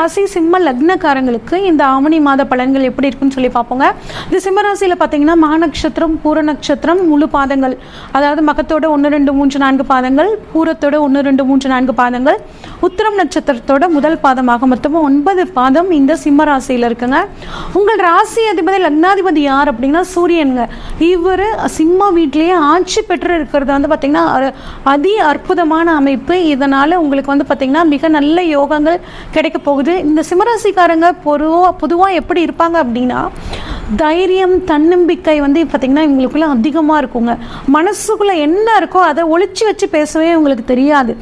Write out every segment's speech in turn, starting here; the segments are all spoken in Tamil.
ராசி சிம்ம லக்னக்காரங்களுக்கு இந்த ஆவணி மாத பலன்கள் எப்படி இருக்குன்னு சொல்லி பார்ப்போங்க. இந்த சிம்ம ராசியில் பார்த்தீங்கன்னா மக நட்சத்திரம், பூர நட்சத்திரம் முழு பாதங்கள், அதாவது மகத்தோட 1 2 3 4 பாதங்கள், பூரத்தோட 1 2 3 4 பாதங்கள், உத்திரம் நட்சத்திரத்தோட முதல் பாதமாக மொத்தமாக 9 பாதம் இந்த சிம்ம ராசியில் இருக்குங்க. உங்கள் ராசி அதிபதி லக்னாதிபதி யார் அப்படின்னா சூரியனுங்க. இவர் சிம்ம வீட்டிலேயே ஆட்சி பெற்று இருக்கிறது வந்து பார்த்தீங்கன்னா அதி அற்புதமான அமைப்பு. இதனால் உங்களுக்கு வந்து பார்த்தீங்கன்னா மிக நல்ல யோகங்கள் கிடைக்க போகுது. இந்த சிம்மராசிக்காரங்க பொதுவாக எப்படி இருப்பாங்க அப்படின்னா தைரியம், தன்னம்பிக்கை வந்து பார்த்திங்கன்னா இவங்களுக்குள்ள அதிகமாக இருக்குங்க. மனசுக்குள்ளே என்ன இருக்கோ அதை ஒளிச்சு வச்சு பேசவே உங்களுக்கு தெரியாது.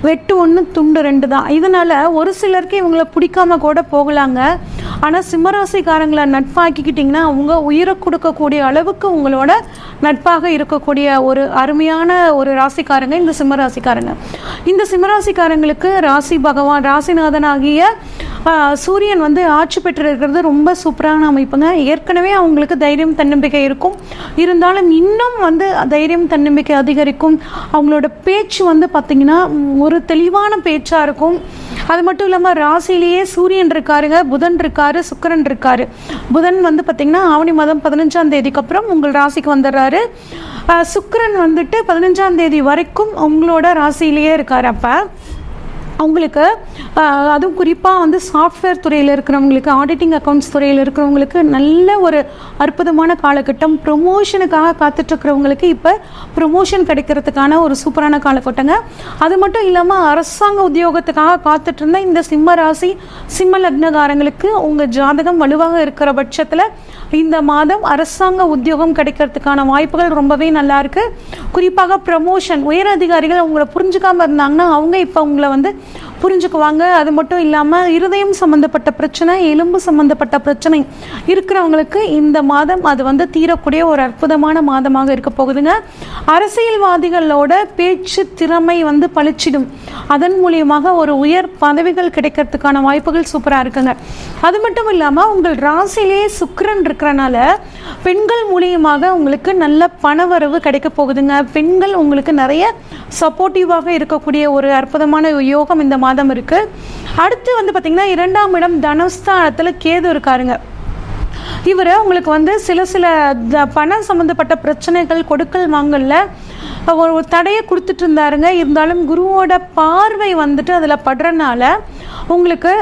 வெட்டு 1 துண்டு 2 தான். இதனால் ஒரு சிலருக்கு இவங்களை பிடிக்காம கூட போகலாங்க. ஆனால் சிம்மராசிக்காரங்களை நட்பாக்கிக்கிட்டிங்கன்னா அவங்க உயிரை கொடுக்கக்கூடிய அளவுக்கு உங்களோட நட்பாக இருக்கக்கூடிய ஒரு அருமையான ஒரு ராசிக்காரங்க இந்த சிம்மராசிக்காரங்க. இந்த சிம்மராசிக்காரங்களுக்கு ராசி பகவான், ராசிநாதனாகிய சூரியன் வந்து ஆட்சி பெற்று இருக்கிறது ரொம்ப சூப்பரான அமைப்புங்க. ஏற்கனவே அவங்களுக்கு தைரியம், தன்னம்பிக்கை இருக்கும். இருந்தாலும் இன்னும் வந்து தைரியம், தன்னம்பிக்கை அதிகரிக்கும். அவங்களோட பேச்சு வந்து பார்த்திங்கன்னா ஒரு தெளிவான பேச்சாக இருக்கும். அது மட்டும் இல்லாமல் ராசியிலேயே சூரியன் இருக்காருங்க, புதன் இருக்காரு, சுக்கிரன் இருக்காரு. புதன் வந்து பார்த்திங்கன்னா ஆவணி மாதம் 15ஆம் தேதிக்கு அப்புறம் உங்கள் ராசிக்கு வந்துடுறாரு. சுக்கிரன் வந்துட்டு 15ஆம் தேதி வரைக்கும் உங்களோட ராசியிலேயே இருக்காரு. அப்போ அவங்களுக்கு அதுவும் குறிப்பாக வந்து சாஃப்ட்வேர் துறையில் இருக்கிறவங்களுக்கு, ஆடிட்டிங் அக்கௌண்ட்ஸ் துறையில் இருக்கிறவங்களுக்கு நல்ல ஒரு அற்புதமான காலகட்டம். ப்ரொமோஷனுக்காக காத்துட்ருக்கிறவங்களுக்கு இப்போ ப்ரொமோஷன் கிடைக்கிறதுக்கான ஒரு சூப்பரான காலகட்டங்க. அது மட்டும் இல்லாமல் அரசாங்க உத்தியோகத்துக்காக காத்துட்டு இருந்த இந்த சிம்ம ராசி சிம்ம லக்னகாரங்களுக்கு உங்கள் ஜாதகம் வலுவாக இருக்கிற பட்சத்தில் இந்த மாதம் அரசாங்க உத்தியோகம் கிடைக்கிறதுக்கான வாய்ப்புகள் ரொம்பவே நல்லா இருக்கு. குறிப்பாக ப்ரமோஷன், உயர் அதிகாரிகள் அவங்கள புரிஞ்சுக்காம இருந்தாங்கன்னா அவங்க இப்போ உங்களை வந்து புரிஞ்சுக்குவாங்க. அது மட்டும் இல்லாமல் இருதயம் சம்மந்தப்பட்ட பிரச்சனை, எலும்பு சம்மந்தப்பட்ட பிரச்சனை இருக்கிறவங்களுக்கு இந்த மாதம் அது வந்து தீரக்கூடிய ஒரு அற்புதமான மாதமாக இருக்க போகுதுங்க. அரசியல்வாதிகளோட பேச்சு திறமை வந்து பளிச்சிடும். அதன் மூலியமாக ஒரு உயர் பதவிகள் கிடைக்கிறதுக்கான வாய்ப்புகள் சூப்பராக இருக்குங்க. அது மட்டும் இல்லாமல் உங்கள் ராசியிலே சுக்கிரன் இருக்கிறனால பெண்கள் மூலியமாக உங்களுக்கு நல்ல பணவரவு கிடைக்க போகுதுங்க. பெண்கள் உங்களுக்கு நிறைய சப்போர்ட்டிவாக இருக்கக்கூடிய ஒரு அற்புதமான யோகம் இந்த மாதம் இருக்கு. அடுத்து வந்து பார்த்தீங்கன்னா 2ஆம் இடம் தனஸ்தானத்தில் கேது இருக்காருங்க. இவர் உங்களுக்கு வந்து சில பணம் சம்மந்தப்பட்ட பிரச்சனைகள், கொடுக்கல் வாங்கல ஒரு தடையை கொடுத்துட்டு இருந்தாருங்க. இருந்தாலும் குருவோட பார்வை வந்துட்டு அதில் படுறனால உங்களுக்கு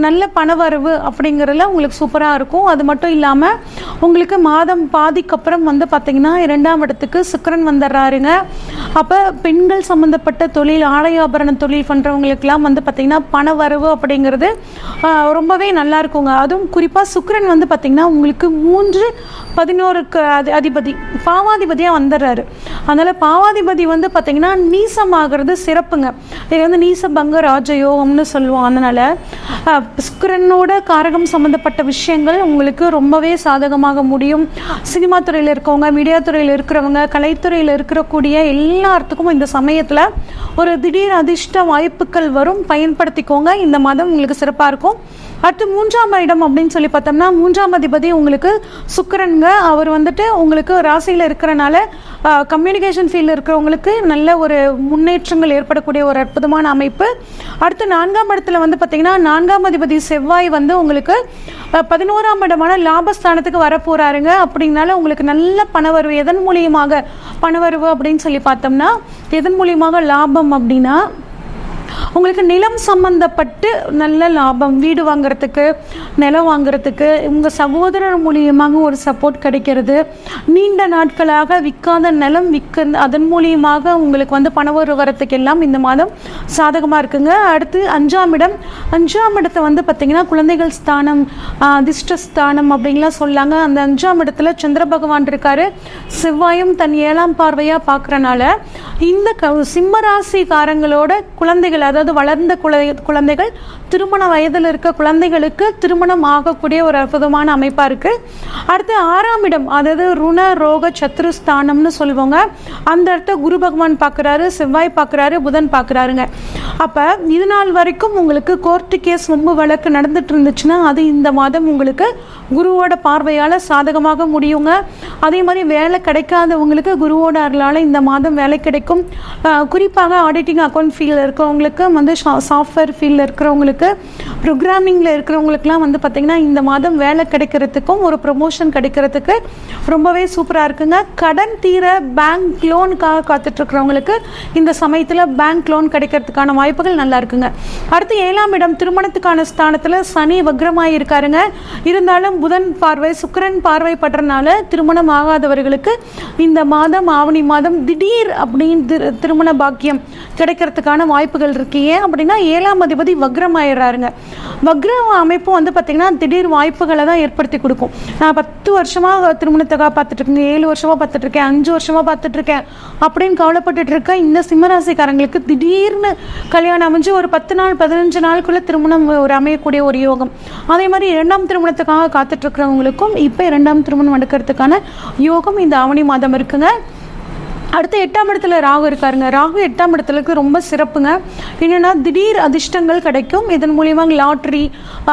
நல்ல பணவரவு அப்படிங்கிறதுல உங்களுக்கு சூப்பராக இருக்கும். அது மட்டும் இல்லாமல் உங்களுக்கு மாதம் பாதிக்கப்புறம் வந்து பார்த்திங்கன்னா 2ஆம் இடத்துக்கு சுக்கிரன் வந்துடுறாருங்க. அப்போ பெண்கள் சம்மந்தப்பட்ட தொழில், ஆடை ஆபரண தொழில் பண்ணுறவங்களுக்கெல்லாம் வந்து பார்த்திங்கன்னா பணவரவு அப்படிங்கிறது ரொம்பவே நல்லா இருக்குங்க. அதுவும் குறிப்பாக சுக்கிரன் வந்து பார்த்திங்கன்னா உங்களுக்கு 3 11க்கு அதிபதி, பாவாதிபதியாக வந்துடுறாரு. அதனால் பாவாதிபதி வந்து பார்த்திங்கன்னா நீசமாகிறது சிறப்புங்க. இது வந்து நீசபங்க ராஜயோகம்னு சொல்லுவோம். அதனால் சுக்கிரனோட காரகம் சம்மந்தப்பட்ட விஷயங்கள் உங்களுக்கு ரொம்பவே சாதகமாக முடியும். சினிமா துறையில் இருக்கவங்க, மீடியா துறையில் இருக்கிறவங்க, கலைத்துறையில் இருக்கக்கூடிய எல்லாத்துக்கும் இந்த சமயத்தில் ஒரு திடீர் அதிர்ஷ்ட வாய்ப்புகள் வரும். பயன்படுத்திக்கோங்க. இந்த மாதம் உங்களுக்கு சிறப்பாக இருக்கும். அடுத்து 3ஆம் இடம் அப்படின்னு சொல்லி பார்த்தோம்னா 3ஆம் அதிபதி உங்களுக்கு சுக்கிரனுங்க. அவர் வந்துட்டு உங்களுக்கு ராசியில் இருக்கிறனால கம்யூனிகேஷன் ஃபீல்டில் இருக்கிறவங்களுக்கு நல்ல ஒரு முன்னேற்றங்கள் ஏற்படக்கூடிய ஒரு அற்புதமான அமைப்பு. அடுத்து 4ஆம் இடத்துல வந்து பார்த்திங்கன்னா 4ஆம் அதிபதி செவ்வாய் வந்து உங்களுக்கு 11ஆம் இடமான லாபஸ்தானத்துக்கு வரப்போகிறாருங்க. அப்படின்னால உங்களுக்கு நல்ல பணவரவு. எதன் மூலியமாக பணவரவு அப்படின்னு சொல்லி பார்த்தோம்னா, எதன் மூலியமாக லாபம் அப்படின்னா உங்களுக்கு நிலம் சம்பந்தப்பட்டு நல்ல லாபம், வீடு வாங்குறதுக்கு, நிலம் வாங்குறதுக்கு உங்கள் சகோதரர் மூலியமாக ஒரு சப்போர்ட் கிடைக்கிறது. நீண்ட நாட்களாக விற்காத நிலம் அதன் மூலியமாக உங்களுக்கு வந்து பணவரவு வரத்துக்கு எல்லாம் இந்த மாதம் சாதகமாக இருக்குங்க. அடுத்து 5ஆம் இடம், 5ஆம் இடத்தை வந்து பார்த்திங்கன்னா குழந்தைகள் ஸ்தானம், அதிர்ஷ்டஸ்தானம் அப்படின்லாம் சொல்லாங்க. அந்த 5ஆம் இடத்துல சந்திர பகவான் இருக்காரு. செவ்வாயும் தன் 7ஆம் பார்வையாக பார்க்குறனால இந்த சிம்மராசிக்காரங்களோட குழந்தைகள், அதாவது வளர்ந்த குழந்தைகள், திருமண வயதில் இருக்க குழந்தைகளுக்கு திருமணம் ஆகக்கூடிய ஒரு அற்புதமான அமைப்பாக இருக்குது. அடுத்து 6ஆம் இடம், அதாவது ருண ரோக சத்ருஸ்தானம்னு சொல்லுவாங்க. அந்த இடத்த குரு பகவான் பார்க்குறாரு, செவ்வாய் பார்க்குறாரு, புதன் பார்க்குறாருங்க. அப்போ இது நாள் வரைக்கும் உங்களுக்கு கோர்ட்டு கேஸ், வம்பு வழக்கு நடந்துட்டு இருந்துச்சுன்னா அது இந்த மாதம் உங்களுக்கு குருவோட பார்வையால் சாதகமாக முடியுங்க. அதே மாதிரி வேலை கிடைக்காதவங்களுக்கு குருவோட அருளால் இந்த மாதம் வேலை கிடைக்கும். குறிப்பாக ஆடிட்டிங் அக்கௌண்ட் ஃபீல்டில் இருக்கவங்களுக்கு இருக்கிறவங்களுக்கு வந்து சாஃப்ட்வேர் ஃபீல்டில் இருக்கிறவங்களுக்கு, ப்ரோக்ராமிங்கில் இருக்கிறவங்களுக்குலாம் வந்து பார்த்திங்கன்னா இந்த மாதம் வேலை கிடைக்கிறதுக்கும் ஒரு ப்ரொமோஷன் கிடைக்கிறதுக்கு ரொம்பவே சூப்பராக இருக்குங்க. கடன் தீர பேங்க் லோனுக்காக காத்துட்ருக்கிறவங்களுக்கு இந்த சமயத்தில் பேங்க் லோன் கிடைக்கிறதுக்கான வாய்ப்புகள் நல்லா இருக்குங்க. அடுத்து 7ஆம் இடம் திருமணத்துக்கான ஸ்தானத்தில் சனி வக்ரமாக இருக்காருங்க. இருந்தாலும் புதன் பார்வை, சுக்கிரன் பார்வை படுறதுனால திருமணம் ஆகாதவர்களுக்கு இந்த மாதம், ஆவணி மாதம் திடீர் அப்படின்னு திருமண பாக்கியம் கிடைக்கிறதுக்கான வாய்ப்புகள் இருக்கு. ஏன் அப்படின்னா 7ஆம் அதிபதி வக்ரம் ஆயிடுறாருங்க. வக்ர அமைப்பு வந்து பார்த்திங்கன்னா திடீர் வாய்ப்புகளை தான் ஏற்படுத்தி கொடுக்கும். நான் 10 வருஷமாக திருமணத்துக்காக பார்த்துட்ருக்கேன், 7 வருஷமாக பார்த்துட்ருக்கேன், 5 வருஷமாக பார்த்துட்ருக்கேன் அப்படின்னு கவலைப்பட்டுட்டு இருக்க இந்த சிம்மராசிக்காரங்களுக்கு திடீர்னு கல்யாணம் அமைஞ்சு ஒரு 10 நாள் 15 நாளுக்குள்ளே திருமணம் ஒரு அமையக்கூடிய ஒரு யோகம். அதே மாதிரி 2ஆம் திருமணத்துக்காக காத்துட்ருக்கிறவங்களுக்கும் இப்போ 2ஆம் திருமணம் நடக்கிறதுக்கான யோகம் இந்த ஆவணி மாதம் இருக்குங்க. அடுத்து 8ஆம் இடத்துல ராகு இருக்காருங்க. ராகு 8ஆம் இடத்துலக்கு ரொம்ப சிறப்புங்க. என்னென்னா திடீர் அதிர்ஷ்டங்கள் கிடைக்கும். இதன் மூலியமாக லாட்ரி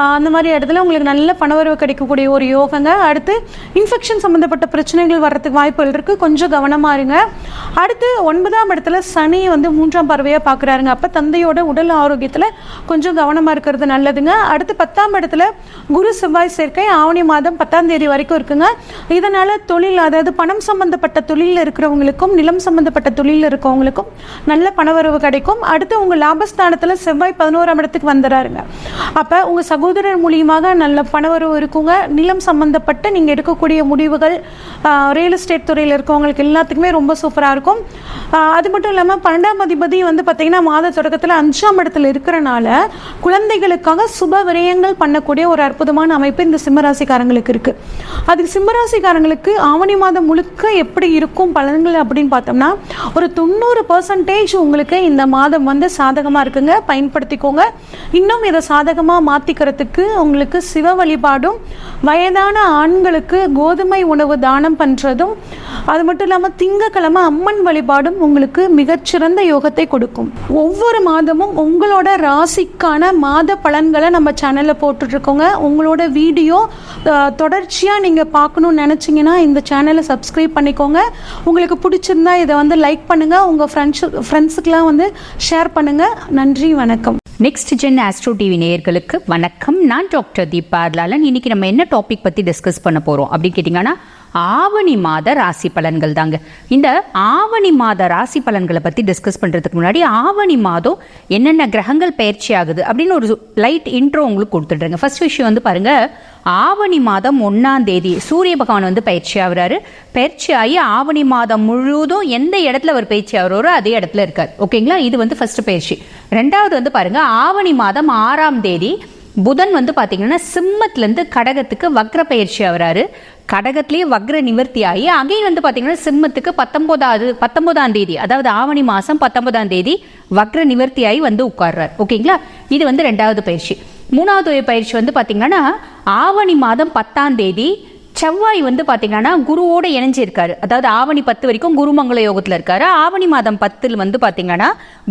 அந்த மாதிரி இடத்துல உங்களுக்கு நல்ல பணவரவு கிடைக்கக்கூடிய ஒரு யோகங்க. அடுத்து இன்ஃபெக்ஷன் சம்மந்தப்பட்ட பிரச்சனைகள் வர்றதுக்கு வாய்ப்புகள் இருக்குது, கொஞ்சம் கவனமாக இருங்க. அடுத்து 9ஆம் இடத்துல சனி வந்து 3ஆம் பார்வையாக பார்க்குறாருங்க. அப்போ தந்தையோட உடல் ஆரோக்கியத்தில் கொஞ்சம் கவனமாக இருக்கிறது நல்லதுங்க. அடுத்து 10ஆம் இடத்துல குரு செவ்வாய் சேர்க்கை ஆவணி மாதம் 10ஆம் தேதி வரைக்கும் இருக்குங்க. இதனால் தொழில், அதாவது பணம் சம்மந்தப்பட்ட தொழிலில் இருக்கிறவங்களுக்கும் நிலம் சம்பந்தப்பட்ட தொழில் இருக்கவங்களுக்கும் நல்ல பணவரவு கிடைக்கும். அடுத்து உங்க லாபஸ்தானத்துல செவ்வாய் 11ஆம் இடத்துக்கு வந்துறாருங்க. அப்ப உங்க சகோதரர் மூலியமாக நல்ல பணவரவு இருக்குங்க. நிலம் சம்பந்தப்பட்ட நீங்க எடுக்கக்கூடிய முடிவுகள், ரியல் எஸ்டேட் துறையில் இருக்கவங்களுக்கு எல்லாத்துக்குமே ரொம்ப சூப்பரா இருக்கும். அது மட்டும் இல்லாம 12ஆம் அதிபதி வந்து பாத்தீங்கன்னா மாத தொடக்கத்துல 5ஆம் இடத்துல இருக்கிறனால குழந்தைகளுக்காக சுப விரயங்கள் பண்ணக்கூடிய ஒரு அற்புதமான அமைப்பு இந்த சிம்மராசிக்காரங்களுக்கு இருக்கு. அதுக்கு சிம்மராசிக்காரங்களுக்கு ஆவணி மாதம் முழுக்க எப்படி இருக்கும் பலன்கள் அப்படின்னு பார்த்தோம்னா ஒரு 90% உங்களுக்கு இந்த மாதம் வந்து சாதகமாக இருக்குங்க. பயன்படுத்திக்கோங்க. இன்னும் இதை சாதகமாக மாற்றிக்கிறதுக்கு உங்களுக்கு சிவ வழிபாடும், வயதான ஆண்களுக்கு கோதுமை உணவு தானம் பண்ணுறதும், அது மட்டும் இல்லாமல் திங்கக்கிழமை அம்மன் வழிபாடும் உங்களுக்கு மிகச்சிறந்த யோகத்தை கொடுக்கும். ஒவ்வொரு மாதமும் உங்களோட ராசிக்கான மாத பலன்களை நம்ம சேனலில் போட்டுட்ருக்கோங்க. உங்களோட வீடியோ தொடர்ச்சியாக நீங்கள் பார்க்கணுன்னு நினச்சிங்கன்னா இந்த சேனலை சப்ஸ்கிரைப் பண்ணிக்கோங்க. உங்களுக்கு பிடிச்சிருந்தா இதை வந்து லைக் பண்ணுங்க, உங்க ஃப்ரெண்ட்ஸுக்கெல்லாம் வந்து ஷேர் பண்ணுங்க. நன்றி, வணக்கம். நெக்ஸ்ட் ஜென் ஆஸ்ட்ரோ டிவி நேயர்களுக்கு வணக்கம். நான் டாக்டர் தீபா லாலன். இன்னைக்கு நம்ம என்ன டாபிக் பத்தி டிஸ்கஸ் பண்ண போறோம் அப்படின்னு கேட்டீங்கன்னா ஆவணி மாத ராசி பலன்கள் தாங்க. இந்த ஆவணி மாத ராசி பலன்களை பத்தி டிஸ்கஸ் பண்றதுக்கு முன்னாடி ஆவணி மாதம் என்னென்ன கிரகங்கள் பயிற்சி ஆகுது அப்படின்னு ஒரு லைட் இன்ட்ரோ உங்களுக்கு கொடுத்துடுறேங்க. ஃபர்ஸ்ட் விஷயம் வந்து பாருங்க, ஆவணி மாதம் 1ஆம் தேதி சூரிய பகவான் வந்து பயிற்சி ஆகுறாரு. பயிற்சி ஆகி ஆவணி மாதம் முழுவதும் எந்த இடத்துல அவர் பயிற்சி ஆகுறாரோ அதே இடத்துல இருக்காரு. ஓகேங்களா, இது வந்து ஃபர்ஸ்ட் பயிற்சி. ரெண்டாவது வந்து பாருங்க, ஆவணி மாதம் 6ஆம் தேதி புதன் வந்து பாத்தீங்கன்னா சிம்மத்திலிருந்து கடகத்துக்கு வக்ர பயிற்சி ஆகுறாரு. கடகத்திலேயே வக்ர நிவர்த்தி ஆகி அகைன் வந்து பாத்தீங்கன்னா சிம்மத்துக்கு 19ஆம் தேதி, அதாவது ஆவணி மாசம் 19ஆம் தேதி வக்ர நிவர்த்தி ஆகி வந்து உட்கார்றாரு. ஓகேங்களா, இது வந்து ரெண்டாவது பயிற்சி. மூணாவது பயிற்சி வந்து பாத்தீங்கன்னா ஆவணி மாதம் 10ஆம் தேதி செவ்வாய் வந்து பாத்தீங்கன்னா குருவோட இணைஞ்சிருக்காரு. அதாவது ஆவணி 10 வரைக்கும் குருமங்கள யோகத்துல இருக்காரு. ஆவணி மாதம் 10 வந்து பாத்தீங்கன்னா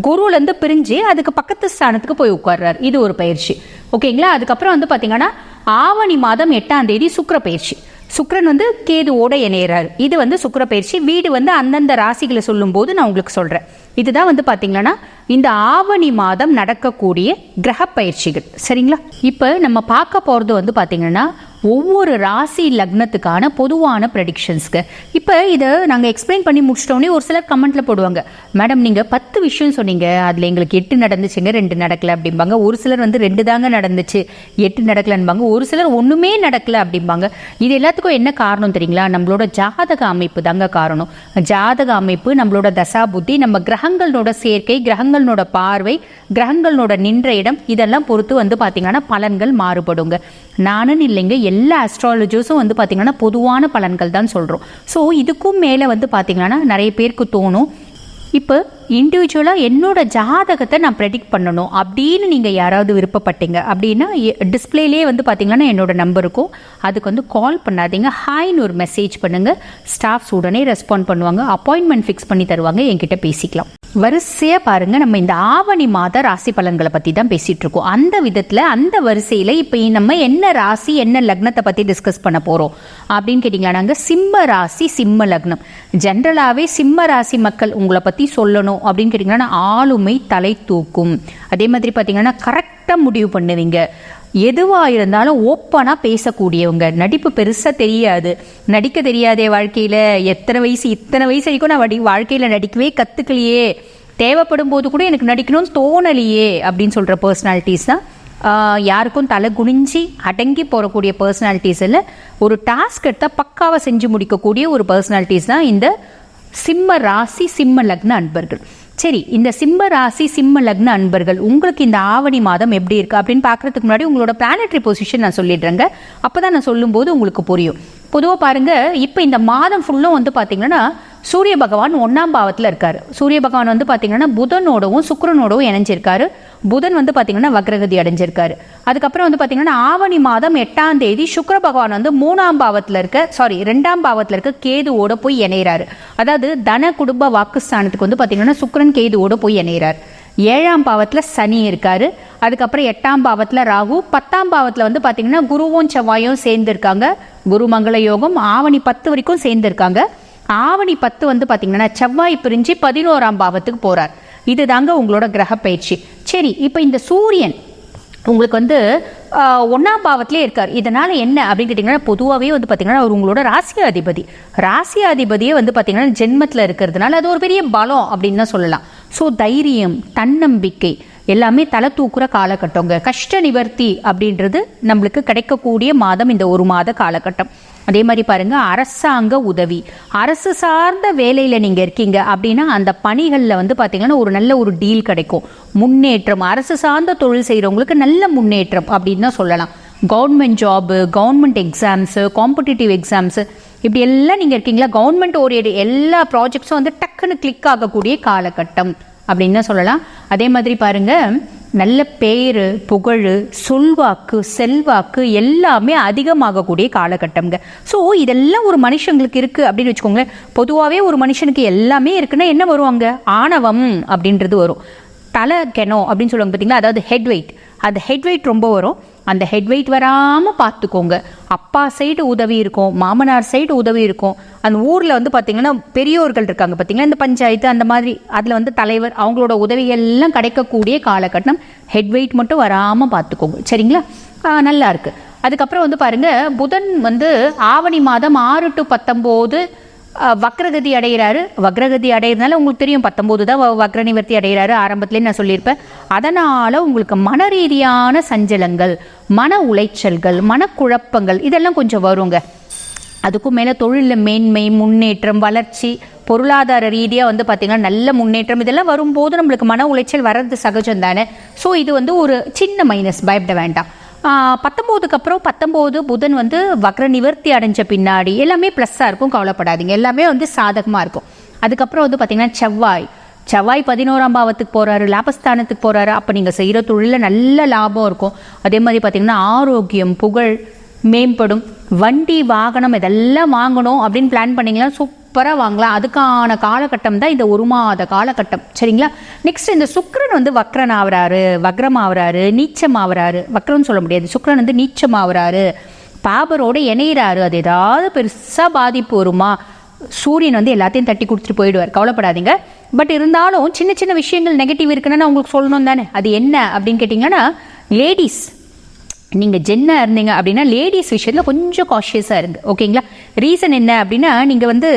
குருல இருந்து பிரிஞ்சு அதுக்கு பக்கத்து ஸ்தானத்துக்கு போய் உட்கார்றாரு. இது ஒரு பயிற்சி. ஓகேங்களா, அதுக்கப்புறம் வந்து பாத்தீங்கன்னா ஆவணி மாதம் 8ஆம் தேதி சுக்கிர பயிற்சி. சுக்கிரன் வந்து கேதுவோட இணையறாரு. இது வந்து சுக்கிர பயிற்சி. வீடு வந்து அந்தந்த ராசிகளை சொல்லும் போது நான் உங்களுக்கு சொல்றேன். இதுதான் வந்து பாத்தீங்கன்னா இந்த ஆவணி மாதம் நடக்கக்கூடிய கிரக பயிற்சிகள். சரிங்களா, இப்ப நம்ம பார்க்க போறது வந்து பாத்தீங்கன்னா ஒவ்வொரு ராசி லக்னத்துக்கான பொதுவான ப்ரெடிக்ஷன்ஸ்க்கு. இப்போ இதை நாங்கள் எக்ஸ்பிளைன் பண்ணி முடிச்சிட்டோன்னே ஒரு சிலர் கமெண்ட்ல போடுவாங்க, மேடம் நீங்கள் 10 விஷயம் சொன்னீங்க, அதில் எங்களுக்கு 8 நடந்துச்சுங்க, 2 நடக்கல அப்படிம்பாங்க. ஒரு சிலர் வந்து 2 தாங்க நடந்துச்சு, 8 நடக்கலன்பாங்க. ஒரு சிலர் ஒன்றுமே நடக்கல அப்படிம்பாங்க. இது எல்லாத்துக்கும் என்ன காரணம் தெரியுங்களா? நம்மளோட ஜாதக அமைப்பு தாங்க காரணம். ஜாதக அமைப்பு, நம்மளோட தசா புத்தி, நம்ம கிரகங்களோட சேர்க்கை, கிரகங்களோட பார்வை, கிரகங்களோட நின்ற இடம், இதெல்லாம் பொறுத்து வந்து பார்த்தீங்கன்னா பலன்கள் மாறுபடுங்க. நானும் இல்லைங்க, எல்லா அஸ்ட்ராலஜர்ஸும் வந்து பார்த்தீங்கன்னா பொதுவான பலன்கள் தான் சொல்கிறோம். ஸோ இதுக்கும் மேலே வந்து பார்த்தீங்கன்னா நிறைய பேருக்கு தோணும், இப்போ இண்டிவிஜுவலாக என்னோட ஜாதகத்தை நான் ப்ரெடிக்ட் பண்ணணும் அப்படின்னு நீங்கள் யாராவது விருப்பப்பட்டீங்க அப்படின்னா டிஸ்பிளேலேயே வந்து பார்த்தீங்கன்னா என்னோட நம்பர் இருக்கும். அதுக்கு வந்து கால் பண்ணாதீங்க, ஹாய்னு ஒரு மெசேஜ் பண்ணுங்கள். ஸ்டாஃப்ஸ் உடனே ரெஸ்பாண்ட் பண்ணுவாங்க, அப்பாயின்மெண்ட் ஃபிக்ஸ் பண்ணி தருவாங்க, என்கிட்ட பேசிக்கலாம். வரிசையா பாருங்க, நம்ம இந்த ஆவணி மாத ராசி பலன்களை பத்தி தான் பேசிட்டு இருக்கோம். அந்த விதத்துல அந்த வரிசையில இப்ப நம்ம என்ன ராசி என்ன லக்னத்தை பத்தி டிஸ்கஸ் பண்ண போறோம் அப்படின்னு கேட்டீங்களா, நாங்க சிம்ம ராசி சிம்ம லக்னம். ஜென்ரலாவே சிம்ம ராசி மக்கள் உங்களை பத்தி சொல்லணும் அப்படின்னு கேட்டீங்கன்னா ஆளுமை தலை தூக்கும். அதே மாதிரி பாத்தீங்கன்னா கரெக்டா முடிவு பண்ணுவீங்க. எதுவா இருந்தாலும் ஓப்பனா பேசக்கூடியவங்க. நடிப்பு பெருசா தெரியாது, நடிக்க தெரியாதே வாழ்க்கையில, இத்தனை வயசு வரைக்கும் நான் வாழ்க்கையில நடிக்கவே கத்துக்கலையே, தேவைப்படும் போது கூட எனக்கு நடிக்கணும்னு தோணலையே அப்படின்னு சொல்ற பர்சனாலிட்டிஸ் தான். யாருக்கும் தலை குனிஞ்சி அடங்கி போறக்கூடிய பர்சனாலிட்டிஸ் இல்லை, ஒரு டாஸ்க் எடுத்தா பக்காவை செஞ்சு முடிக்கக்கூடிய ஒரு பர்சனாலிட்டிஸ் தான் இந்த சிம்ம ராசி சிம்ம லக்ன அன்பர்கள். சரி, இந்த சிம்ம ராசி சிம்ம லக்ன அன்பர்கள் உங்களுக்கு இந்த ஆவணி மாதம் எப்படி இருக்கு அப்படின்னு பார்க்கறதுக்கு முன்னாடி உங்களோட பிளானட்டரி பொசிஷன் நான் சொல்லிடுறேங்க. அப்பதான் நான் சொல்லும்போது உங்களுக்கு புரியும். பொதுவாக பாருங்க, இப்போ இந்த மாதம் ஃபுல்லும் வந்து பார்த்தீங்கன்னா சூரிய பகவான் 1ஆம் பாவத்தில் இருக்காரு. சூரிய பகவான் வந்து பார்த்தீங்கன்னா புதனோடவும் சுக்கிரனோடவும் இணைஞ்சிருக்காரு. புதன் வந்து பார்த்தீங்கன்னா வக்ரகதி அடைஞ்சிருக்காரு. அதுக்கப்புறம் வந்து பார்த்தீங்கன்னா ஆவணி மாதம் 8ஆம் தேதி சுக்கிர பகவான் வந்து 2ஆம் பாவத்தில் இருக்க கேதுவோட போய் இணைகிறாரு. அதாவது தன குடும்ப வாக்குஸ்தானத்துக்கு வந்து பார்த்தீங்கன்னா சுக்கிரன் கேதுவோட போய் இணைகிறார். 7ஆம் பாவத்தில் சனி இருக்காரு. அதுக்கப்புறம் 8ஆம் பாவத்தில் ராகு, 10ஆம் பாவத்தில் வந்து பார்த்தீங்கன்னா குருவும் செவ்வாயும் சேர்ந்துருக்காங்க. குரு மங்கள யோகம் ஆவணி 10 வரைக்கும் சேர்ந்துருக்காங்க. ஆவணி 10 வந்து பார்த்தீங்கன்னா செவ்வாய் பிரிஞ்சு 11ஆம் பாவத்துக்கு போறார். இதுதாங்க உங்களோட கிரக பயிற்சி. சரி, இப்போ இந்த சூரியன் உங்களுக்கு வந்து 1ஆம் பாவத்திலே இருக்கார். இதனால என்ன அப்படின்னு கேட்டிங்கன்னா, பொதுவாகவே வந்து பார்த்தீங்கன்னா அவர் உங்களோட ராசியாதிபதியே வந்து பார்த்தீங்கன்னா ஜென்மத்தில் இருக்கிறதுனால அது ஒரு பெரிய பலம் அப்படின்னு தான் சொல்லலாம். ஸோ தைரியம், தன்னம்பிக்கை எல்லாமே தலை தூக்குற காலகட்டங்க. கஷ்ட நிவர்த்தி அப்படின்றது நம்மளுக்கு கிடைக்கக்கூடிய மாதம் இந்த ஒரு மாத காலகட்டம். அதே மாதிரி பாருங்க, அரசாங்க உதவி, அரசு சார்ந்த வேலையில நீங்க இருக்கீங்க அப்படின்னா அந்த பணிகள்ல வந்து பாத்தீங்கன்னா ஒரு நல்ல ஒரு டீல் கிடைக்கும். முன்னேற்றம், அரசு சார்ந்த தொழில் செய்யறவங்களுக்கு நல்ல முன்னேற்றம் அப்படின்னு தான் சொல்லலாம். Government job, government exams, competitive exams, இப்படி எல்லாம் நீங்க இருக்கீங்களா, கவர்மெண்ட் ஓரியன்ட் எல்லா ப்ராஜெக்ட்ஸும் வந்து டக்குன்னு கிளிக் ஆகக்கூடிய காலகட்டம் அப்படின்னு தான் சொல்லலாம். அதே மாதிரி பாருங்க, நல்ல பேரு, புகழ், சொல்வாக்கு, செல்வாக்கு எல்லாமே அதிகமாகக்கூடிய காலகட்டம்ங்க. ஸோ இதெல்லாம் ஒரு மனுஷங்களுக்கு இருக்கு அப்படின்னு வச்சுக்கோங்க. பொதுவாகவே ஒரு மனுஷனுக்கு எல்லாமே இருக்குன்னா என்ன வருவாங்க, ஆணவம் அப்படின்றது வரும். தலை கெனோ அப்படின்னு சொல்லுவாங்க பார்த்தீங்களா, அதாவது ஹெட் வெயிட், அந்த ஹெட் வெயிட் ரொம்ப வரும். அந்த ஹெட் வெயிட் வராமல் பார்த்துக்கோங்க. அப்பா சைடு உதவி இருக்கும், மாமனார் சைடு உதவி இருக்கும். அந்த ஊரில் வந்து பார்த்தீங்கன்னா பெரியோர்கள் இருக்காங்க பார்த்தீங்களா, இந்த பஞ்சாயத்து அந்த மாதிரி, அதில் வந்து தலைவர், அவங்களோட உதவிகள் எல்லாம் கிடைக்கக்கூடிய காலகட்டம். ஹெட் வெயிட் மட்டும் வராமல் பார்த்துக்கோங்க, சரிங்களா? நல்லா இருக்கு. அதுக்கப்புறம் வந்து பாருங்க, புதன் வந்து ஆவணி மாதம் 6 to 19 வக்ரகதி அடைகிறாரு. வக்ரகதி அடைகிறதுனால உங்களுக்கு தெரியும் 19 தான் வக்ர நிவர்த்தி அடைகிறாரு. ஆரம்பத்திலே நான் சொல்லியிருப்பேன். அதனால உங்களுக்கு மன ரீதியான சஞ்சலங்கள், மன உளைச்சல்கள், மனக்குழப்பங்கள் இதெல்லாம் கொஞ்சம் வருங்க. அதுக்கும் மேலே தொழிலில் மேன்மை, முன்னேற்றம், வளர்ச்சி, பொருளாதார ரீதியாக வந்து பார்த்திங்கன்னா நல்ல முன்னேற்றம் இதெல்லாம் வரும்போது நம்மளுக்கு மன உளைச்சல் வர்றது சகஜம் தானே. ஸோ இது வந்து ஒரு சின்ன மைனஸ், பயப்பட வேண்டாம். 19க்கு அப்புறம் 19 புதன் வந்து வக்ர நிவர்த்தி அடைஞ்ச பின்னாடி எல்லாமே ப்ளஸ்ஸாக இருக்கும், கவலைப்படாதீங்க, எல்லாமே வந்து சாதகமாக இருக்கும். அதுக்கப்புறம் வந்து பார்த்திங்கன்னா செவ்வாய் 11ஆம் பாவத்துக்கு போகிறாரு, லாபஸ்தானத்துக்கு போகிறாரு. அப்போ நீங்கள் செய்கிற தொழிலில் நல்ல லாபம் இருக்கும். அதே மாதிரி பார்த்திங்கன்னா ஆரோக்கியம், புகழ் மேம்படும். வண்டி வாகனம் இதெல்லாம் வாங்கணும் அப்படின்னு பிளான் பண்ணிங்களா, சூப்பராக வாங்கலாம். அதுக்கான காலகட்டம் தான் இந்த ஒரு மாத காலகட்டம், சரிங்களா? நெக்ஸ்ட், இந்த சுக்கிரன் வந்து வக்ரம் ஆகுறாரு, நீச்சம் ஆகுறாரு. வக்ரம்னு சொல்ல முடியாது, சுக்கிரன் வந்து நீச்சம் ஆகுறாரு, பாபரோட இணையிறாரு. அது ஏதாவது பெருசாக பாதிப்பு வருமா? சூரியன் வந்து எல்லாத்தையும் தட்டி கொடுத்துட்டு போயிடுவார், கவலைப்படாதீங்க. பட் இருந்தாலும் சின்ன சின்ன விஷயங்கள் நெகட்டிவ் இருக்குன்னு நான் உங்களுக்கு சொல்லணும் தானே. அது என்ன அப்படின்னு கேட்டிங்கன்னா, லேடிஸ், நீங்கள் ஜென்னாக இருந்தீங்க அப்படின்னா லேடிஸ் விஷயத்தில் கொஞ்சம் காஷியஸாக இருங்க, ஓகேங்களா? ரீசன் என்ன அப்படின்னா, நீங்கள் வந்து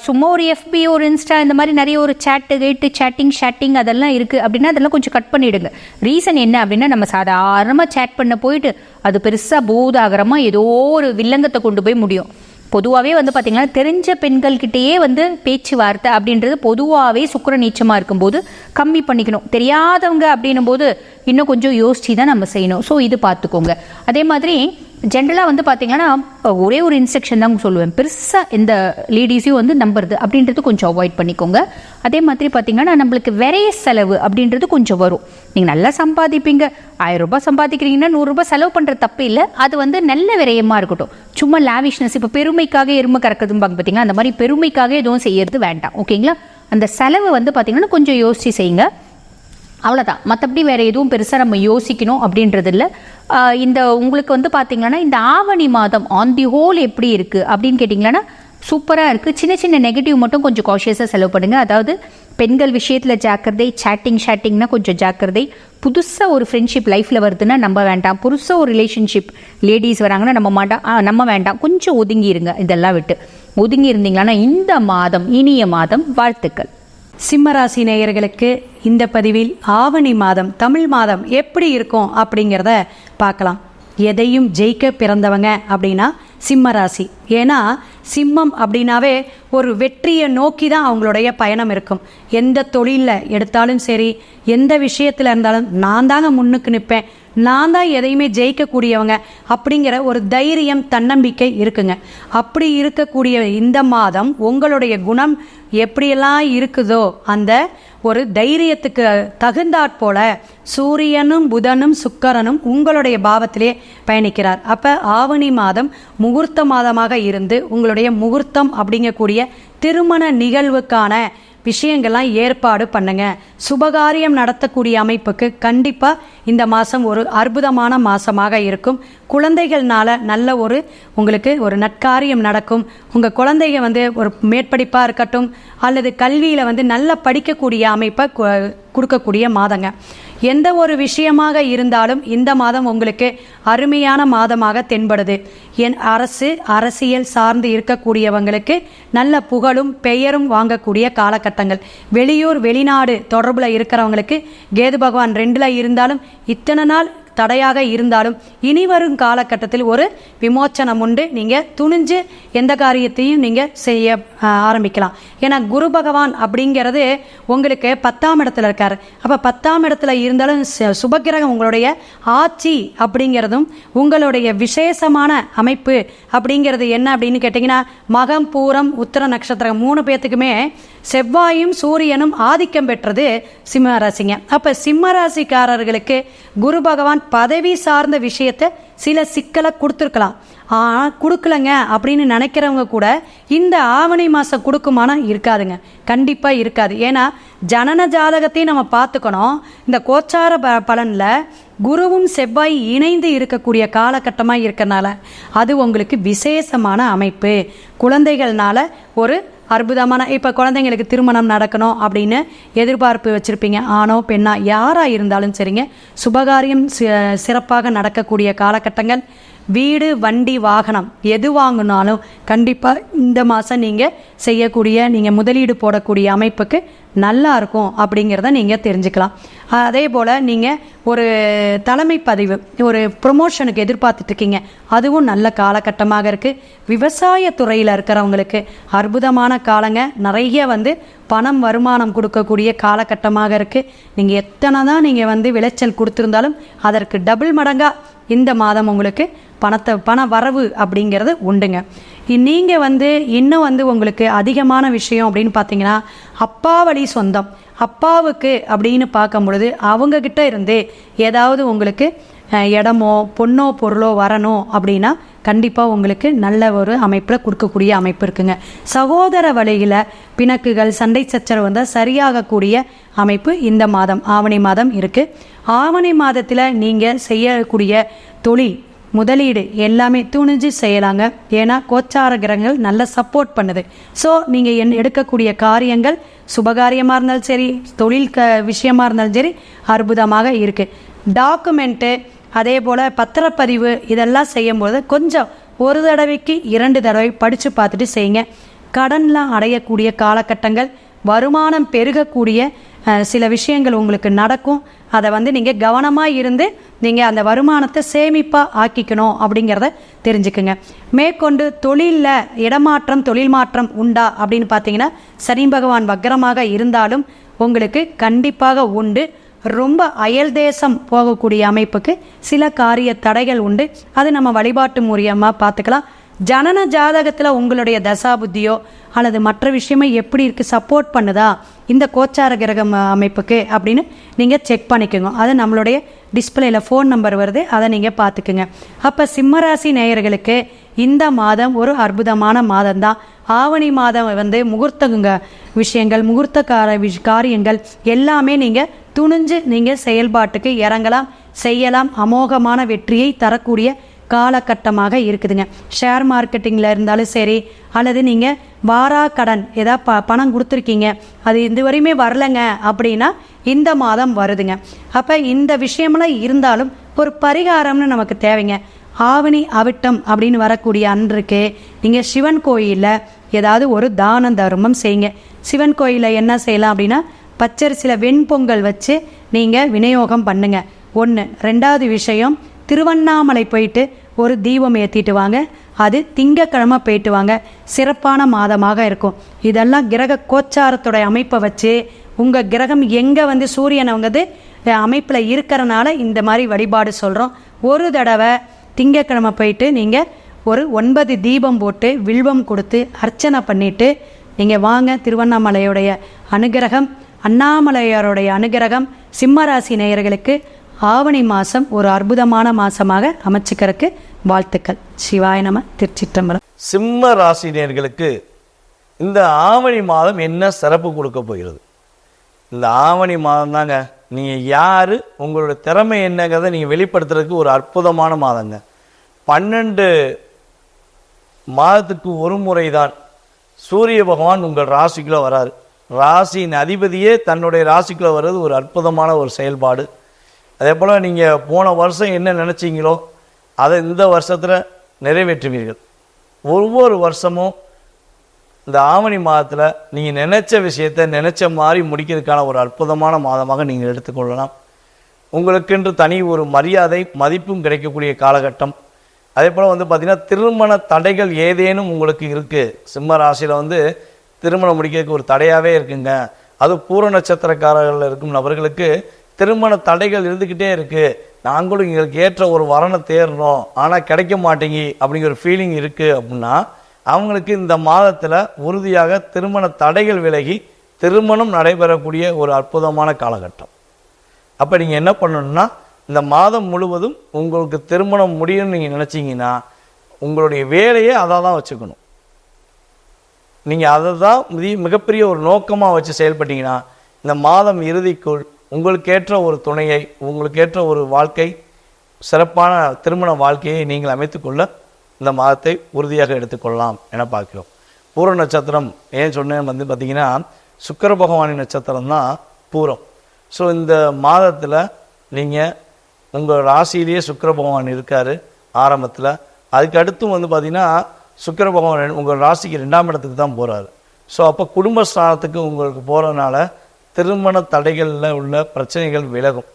சும்மா ஒரு FB, ஒரு இன்ஸ்டா, இந்த மாதிரி நிறைய ஒரு சேட்டிங் அதெல்லாம் இருக்குது அப்படின்னா அதெல்லாம் கொஞ்சம் கட் பண்ணிவிடுங்க. ரீசன் என்ன அப்படின்னா, நம்ம சாதாரணமாக சேட் பண்ண போயிட்டு அது பெருசாக பூதாகரமாக ஏதோ ஒரு வில்லங்கத்தை கொண்டு போய் முடியும். பொதுவாகவே வந்து பார்த்தீங்கன்னா தெரிஞ்ச பெண்கள்கிட்டயே வந்து பேச்சுவார்த்தை அப்படின்றது பொதுவாகவே சுக்கிர நீச்சமாக இருக்கும்போது கம்மி பண்ணிக்கணும். தெரியாதவங்க அப்படின்னும் போது இன்னும் கொஞ்சம் யோசிச்சு தான் நம்ம செய்யணும். ஸோ இது பார்த்துக்கோங்க. அதே மாதிரி ஜென்ரலாக வந்து பார்த்தீங்கன்னா ஒரே ஒரு இன்ஸ்ட்ரக்ஷன் தான் சொல்லுவேன், பெருசாக எந்த லேடிஸையும் வந்து நம்புறது அப்படின்றது கொஞ்சம் அவாய்ட் பண்ணிக்கோங்க. அதே மாதிரி பார்த்தீங்கன்னா நம்மளுக்கு விரைய செலவு அப்படின்றது கொஞ்சம் வரும். நீங்கள் நல்லா சம்பாதிப்பீங்க, 1000 ரூபாய் சம்பாதிக்கிறீங்கன்னா 100 ரூபாய் செலவு பண்ணுற தப்பு இல்லை. அது வந்து நல்ல விரயமாக இருக்கட்டும். சும்மா லாவிஷ்னஸ், இப்போ பெருமைக்காக எருமை கறக்குதும்பாங்க பார்த்தீங்கன்னா, அந்த மாதிரி பெருமைக்காக எதுவும் செய்யறது வேண்டாம், ஓகேங்களா? அந்த செலவு வந்து பார்த்திங்கன்னா கொஞ்சம் யோசித்து செய்யுங்க. அவ்வளோதான். மற்றபடி வேறு எதுவும் பெருசாக நம்ம யோசிக்கணும் அப்படின்றது இல்லை. இந்த உங்களுக்கு வந்து பார்த்திங்கன்னா இந்த ஆவணி மாதம் ஆன் தி ஹோல் எப்படி இருக்குது அப்படின்னு கேட்டிங்கன்னா சூப்பராக இருக்குது. சின்ன சின்ன நெகட்டிவ் மட்டும் கொஞ்சம் காஷியஸாக செலவு பண்ணுங்கள். அதாவது பெண்கள் விஷயத்தில் ஜாக்கிரதை, சேட்டிங்னா கொஞ்சம் ஜாக்கிரதை. புதுசாக ஒரு ஃப்ரெண்ட்ஷிப் லைஃப்பில் வருதுன்னா நம்ப வேண்டாம். புதுசாக ஒரு ரிலேஷன்ஷிப் லேடிஸ் வராங்கன்னா நம்ம வேண்டாம். கொஞ்சம் ஒதுங்கி இருங்க. இதெல்லாம் விட்டு ஒதுங்கி இருந்தீங்கன்னா இந்த மாதம் இனிய மாதம். வாழ்த்துக்கள். சிம்மராசி நேயர்களுக்கு இந்த பதிவில் ஆவணி மாதம் தமிழ் மாதம் எப்படி இருக்கும் அப்படிங்கிறத பார்க்கலாம். எதையும் ஜெயிக்க பிறந்தவங்க அப்படின்னா சிம்மராசி. ஏன்னா சிம்மம் அப்படின்னாவே ஒரு வெற்றியை நோக்கி தான் அவங்களுடைய பயணம் இருக்கும். எந்த தொழிலில் எடுத்தாலும் சரி, எந்த விஷயத்தில் இருந்தாலும் நான் தாங்க முன்னுக்கு நிற்பேன், நான் தான் எதையுமே ஜெயிக்கக்கூடியவங்க அப்படிங்கிற ஒரு தைரியம், தன்னம்பிக்கை இருக்குங்க. அப்படி இருக்கக்கூடிய இந்த மாதம் உங்களுடைய குணம் எப்படியெல்லாம் இருக்குதோ அந்த ஒரு தைரியத்துக்கு தகுந்தாற் போல சூரியனும் புதனும் சுக்கிரனும் உங்களுடைய பாவத்திலே பயணிக்கிறார். அப்போ ஆவணி மாதம் முகூர்த்த மாதமாக இருந்து உங்களுடைய முகூர்த்தம் அப்படிங்கக்கூடிய திருமண நிகழ்வுக்கான விஷயங்கள்லாம் ஏற்பாடு பண்ணுங்க. சுபகாரியம் நடத்தக்கூடிய அமைப்புக்கு கண்டிப்பாக இந்த மாதம் ஒரு அற்புதமான மாதமாக இருக்கும். குழந்தைகள்னால நல்ல ஒரு உங்களுக்கு ஒரு நற்காரியம் நடக்கும். உங்கள் குழந்தைங்க வந்து ஒரு மேற்படிப்பாக இருக்கட்டும் அல்லது கல்வியில் வந்து நல்லா படிக்கக்கூடிய அமைப்பை கொடுக்கக்கூடிய மாதங்க. எந்த ஒரு விஷயமாக இருந்தாலும் இந்த மாதம் உங்களுக்கு அருமையான மாதமாக தென்படுது. என் அரசியல் சார்ந்து இருக்கக்கூடியவங்களுக்கு நல்ல புகழும் பெயரும் வாங்கக்கூடிய காலகட்டங்கள். வெளியூர் வெளிநாடு தொடர்பில் இருக்கிறவங்களுக்கு கேது பகவான் 2ல் இருந்தாலும் இத்தனை நாள் தடையாக இருந்தாலும் இனி வரும் காலகட்டத்தில் ஒரு விமோச்சனம் உண்டு. நீங்கள் துணிஞ்சு எந்த காரியத்தையும் நீங்கள் செய்ய ஆரம்பிக்கலாம். ஏன்னா குரு பகவான் அப்படிங்கிறது உங்களுக்கு 10ஆம் இடத்துல இருக்கார். அப்போ 10ஆம் இடத்துல இருந்தாலும் சுபகிரகம் உங்களுடைய ஆட்சி அப்படிங்கிறதும் உங்களுடைய விசேஷமான அமைப்பு அப்படிங்கிறது என்ன அப்படின்னு கேட்டிங்கன்னா மகம் பூரம் உத்திர நட்சத்திரம் 3 பேர்த்துக்குமே செவ்வாயும் சூரியனும் ஆதிக்கம் பெற்றது சிம்ம ராசிங்க. அப்போ சிம்ம ராசிக்காரர்களுக்கு குரு பகவான் பதவி சார்ந்த விஷயத்தை சில சிக்கலை கொடுத்துருக்கலாம். கொடுக்கலங்க அப்படின்னு நினைக்கிறவங்க கூட இந்த ஆவணி மாதம் கொடுக்குமானா இருக்காதுங்க, கண்டிப்பாக இருக்காது. ஏன்னா ஜனன ஜாதகத்தையும் நம்ம பார்த்துக்கணும். இந்த கோச்சார பலனில் குருவும் செவ்வாய் இணைந்து இருக்கக்கூடிய காலகட்டமாக இருக்கிறனால அது உங்களுக்கு விசேஷமான அமைப்பு. குழந்தைகள்னால ஒரு அற்புதமான இப்போ குழந்தைங்களுக்கு திருமணம் நடக்கணும் அப்படின்னு எதிர்பார்ப்பு வச்சுருப்பீங்க. ஆணோ பெண்ணா யாராக இருந்தாலும் சரிங்க, சுபகாரியம் சிறப்பாக நடக்கக்கூடிய காலகட்டங்கள். வீடு வண்டி வாகனம் எது வாங்கினாலும் கண்டிப்பாக இந்த மாதம் நீங்கள் செய்யக்கூடிய நீங்கள் முதலீடு போடக்கூடிய அமைப்புக்கு நல்லா இருக்கும் அப்படிங்கிறத நீங்கள் தெரிஞ்சுக்கலாம். அதே போல் நீங்கள் ஒரு தலைமை பதிவு ஒரு ப்ரொமோஷனுக்கு எதிர்பார்த்துட்ருக்கீங்க, அதுவும் நல்ல காலகட்டமாக இருக்குது. விவசாயத்துறையில் இருக்கிறவங்களுக்கு அற்புதமான காலங்க. நிறைய வந்து பணம் வருமானம் கொடுக்கக்கூடிய காலகட்டமாக இருக்குது. நீங்கள் எத்தனை தான் நீங்கள் வந்து விளைச்சல் கொடுத்துருந்தாலும் அதற்கு டபுள் மடங்காக இந்த மாதம் உங்களுக்கு பண வரவு அப்படிங்கிறது உண்டுங்க. நீங்கள் வந்து இன்னும் வந்து உங்களுக்கு அதிகமான விஷயம் அப்படின்னு பார்த்தீங்கன்னா அப்பா வழி சொந்தம். அப்பாவுக்கு அப்படின்னு பார்க்கும் பொழுது அவங்கக்கிட்ட இருந்து ஏதாவது உங்களுக்கு இடமோ பொண்ணோ பொருளோ வரணும் அப்படின்னா கண்டிப்பாக உங்களுக்கு நல்ல ஒரு அமைப்பில் கொடுக்கக்கூடிய அமைப்பு இருக்குங்க. சகோதர வழியில் பிணக்குகள் சண்டை சச்சரவு வந்தால் சரியாகக்கூடிய அமைப்பு இந்த மாதம் ஆவணி மாதம் இருக்குது. ஆவணி மாதத்தில் நீங்கள் செய்யக்கூடிய தொழில் முதலீடு எல்லாமே துணிஞ்சு செய்யலாங்க. ஏன்னா கோச்சார கிரகங்கள் நல்ல சப்போர்ட் பண்ணுது. ஸோ நீங்கள் எடுக்கக்கூடிய காரியங்கள் சுபகாரியமாக இருந்தாலும் சரி, தொழில் விஷயமாக இருந்தாலும் சரி அற்புதமாக இருக்குது. டாக்குமெண்ட்டு அதே போல் பத்திரப்பதிவு இதெல்லாம் செய்யும்போது கொஞ்சம் ஒரு தடவைக்கு 2 தடவை படித்து பார்த்துட்டு செய்யுங்க. கடன்லாம் அடையக்கூடிய காலகட்டங்கள், வருமானம் பெருகக்கூடிய சில விஷயங்கள் உங்களுக்கு நடக்கும். அதை வந்து நீங்கள் கவனமாக இருந்து நீங்கள் அந்த வருமானத்தை சேமிப்பாக ஆக்கிக்கணும் அப்படிங்கிறத தெரிஞ்சுக்குங்க. மேற்கொண்டு தொழிலில் இடமாற்றம் தொழில் மாற்றம் உண்டா அப்படின்னு பார்த்தீங்கன்னா சனி பகவான் வக்ரமாக இருந்தாலும் உங்களுக்கு கண்டிப்பாக உண்டு. ரொம்ப அயல் தேசம் போகக்கூடிய அமைப்புக்கு சில காரிய தடைகள் உண்டு. அது நம்ம வழிபாட்டு மூலியமாக பார்த்துக்கலாம். ஜனன ஜாதகத்தில் உங்களுடைய தசாபுத்தியோ அல்லது மற்ற விஷயமே எப்படி இருக்குது, சப்போர்ட் பண்ணுதா இந்த கோச்சார கிரகம் அமைப்புக்கு அப்படின்னு நீங்கள் செக் பண்ணிக்கோங்க. அது நம்மளுடைய டிஸ்பிளேயில் ஃபோன் நம்பர் வருது, அதை நீங்கள் பார்த்துக்குங்க. அப்போ சிம்மராசி நேயர்களுக்கு இந்த மாதம் ஒரு அற்புதமான மாதம்தான். ஆவணி மாதம் வந்து முகூர்த்தங்க விஷயங்கள், காரியங்கள் எல்லாமே நீங்கள் துணிஞ்சு நீங்கள் செயல்பாட்டுக்கு இறங்கலாம், செய்யலாம். அமோகமான வெற்றியை தரக்கூடிய காலகட்டமாக இருக்குதுங்க. ஷேர் மார்க்கெட்டிங்கில் இருந்தாலும் சரி, அல்லது நீங்கள் வாரா கடன் ஏதாவது பணம் கொடுத்துருக்கீங்க, அது இதுவரையுமே வரலைங்க அப்படின்னா இந்த மாதம் வருதுங்க. அப்போ இந்த விஷயமெல்லாம் இருந்தாலும் ஒரு பரிகாரம்னு நமக்கு தேவைங்க. ஆவணி அவிட்டம் அப்படின்னு வரக்கூடிய அன்றைக்கு நீங்கள் சிவன் கோயிலில் ஏதாவது ஒரு தான தர்மம் செய்யுங்க. சிவன் கோயிலில் என்ன செய்யலாம் அப்படின்னா, பச்சரிசியில் வெண்பொங்கல் வச்சு நீங்கள் விநியோகம் பண்ணுங்க. ஒன்று. ரெண்டாவது விஷயம், திருவண்ணாமலை போயிட்டு ஒரு தீபம் ஏற்றிட்டு வாங்க. அது திங்கக்கிழமை போயிட்டு வாங்க. சிறப்பான மாதமாக இருக்கும். இதெல்லாம் கிரக கோச்சாரத்துடைய அமைப்பை வச்சு உங்கள் கிரகம் எங்கே வந்து சூரியன் அவங்கது அமைப்பில் இருக்கிறனால இந்த மாதிரி வழிபாடு சொல்கிறோம். ஒரு தடவை திங்கக்கிழமை போயிட்டு நீங்கள் ஒரு 9 தீபம் போட்டு வில்வம் கொடுத்து அர்ச்சனை பண்ணிவிட்டு நீங்கள் வாங்க. திருவண்ணாமலையுடைய அனுகிரகம், அண்ணாமலையாருடைய அனுகிரகம் சிம்மராசி நேயர்களுக்கு ஆவணி மாதம் ஒரு அற்புதமான மாதமாக அமைச்சுக்கிறதுக்கு வாழ்த்துக்கள். சிவாய நம. திருச்சிற்றம்பலம். சிம்ம ராசினியர்களுக்கு இந்த ஆவணி மாதம் என்ன சிறப்பு கொடுக்க போகிறது? இந்த ஆவணி மாதம் தாங்க நீங்கள் யார், உங்களோட திறமை என்னங்கிறத நீங்கள் வெளிப்படுத்துறதுக்கு ஒரு அற்புதமான மாதங்க. 12 மாதத்துக்கு ஒரு முறை தான் சூரிய பகவான் உங்கள் ராசிக்குள்ளே வராரு. ராசியின் அதிபதியே தன்னுடைய ராசிக்குள்ளே வர்றது ஒரு அற்புதமான ஒரு செயல்பாடு. அதே போல் நீங்கள் போன வருஷம் என்ன நினச்சிங்களோ அதை இந்த வருஷத்தில் நிறைவேற்றுவீர்கள். ஒவ்வொரு வருஷமும் இந்த ஆவணி மாதத்தில் நீங்கள் நினச்ச விஷயத்தை நினச்ச மாதிரி முடிக்கிறதுக்கான ஒரு அற்புதமான மாதமாக நீங்கள் எடுத்துக்கொள்ளலாம். உங்களுக்கென்று தனி ஒரு மரியாதை மதிப்பும் கிடைக்கக்கூடிய காலகட்டம். அதே போல் வந்து பார்த்திங்கன்னா, திருமண தடைகள் ஏதேனும் உங்களுக்கு இருக்குது. சிம்ம ராசியில் வந்து திருமணம் முடிக்கிறதுக்கு ஒரு தடையாகவே இருக்குங்க. அது பூர நட்சத்திரக்காரர்கள் இருக்கும் நபர்களுக்கு திருமண தடைகள் இருந்துக்கிட்டே இருக்குது. நாங்களும் எங்களுக்கு ஏற்ற ஒரு வரனை தேடணும், ஆனால் கிடைக்க மாட்டேங்கி அப்படிங்கிற ஒரு ஃபீலிங் இருக்குது அப்படின்னா, அவங்களுக்கு இந்த மாதத்தில் உறுதியாக திருமண தடைகள் விலகி திருமணம் நடைபெறக்கூடிய ஒரு அற்புதமான காலகட்டம். அப்போ நீங்கள் என்ன பண்ணணும்னா, இந்த மாதம் முழுவதும் உங்களுக்கு திருமணம் முடியும்னு நீங்கள் நினச்சிங்கன்னா உங்களுடைய வேலையை அதை தான் வச்சுக்கணும். நீங்கள் அதை தான் மிகப்பெரிய ஒரு நோக்கமாக வச்சு செயல்பட்டீங்கன்னா இந்த மாதம் இறுதிக்குள் உங்களுக்கேற்ற ஒரு துணையை, உங்களுக்கேற்ற ஒரு வாழ்க்கை, சிறப்பான திருமண வாழ்க்கையை நீங்கள் அமைத்துக்கொள்ள இந்த மாதத்தை உறுதியாக எடுத்துக்கொள்ளலாம் என பார்க்கிறோம். பூர நட்சத்திரம் ஏன் சொன்னேன் வந்து பார்த்திங்கன்னா, சுக்கிர பகவானின் நட்சத்திரம் தான் பூரம். ஸோ இந்த மாதத்தில் நீங்கள் உங்கள் ராசியிலேயே சுக்கிர பகவான் இருக்கார் ஆரம்பத்தில். அதுக்கு அடுத்தும் வந்து பார்த்திங்கன்னா சுக்கிர பகவான் உங்கள் ராசிக்கு 2ஆம் இடத்துக்கு தான் போகிறாரு. ஸோ அப்போ குடும்பஸ்தானத்துக்கு உங்களுக்கு போகிறதுனால திருமண தடைகளில் உள்ள பிரச்சனைகள் விலகும்.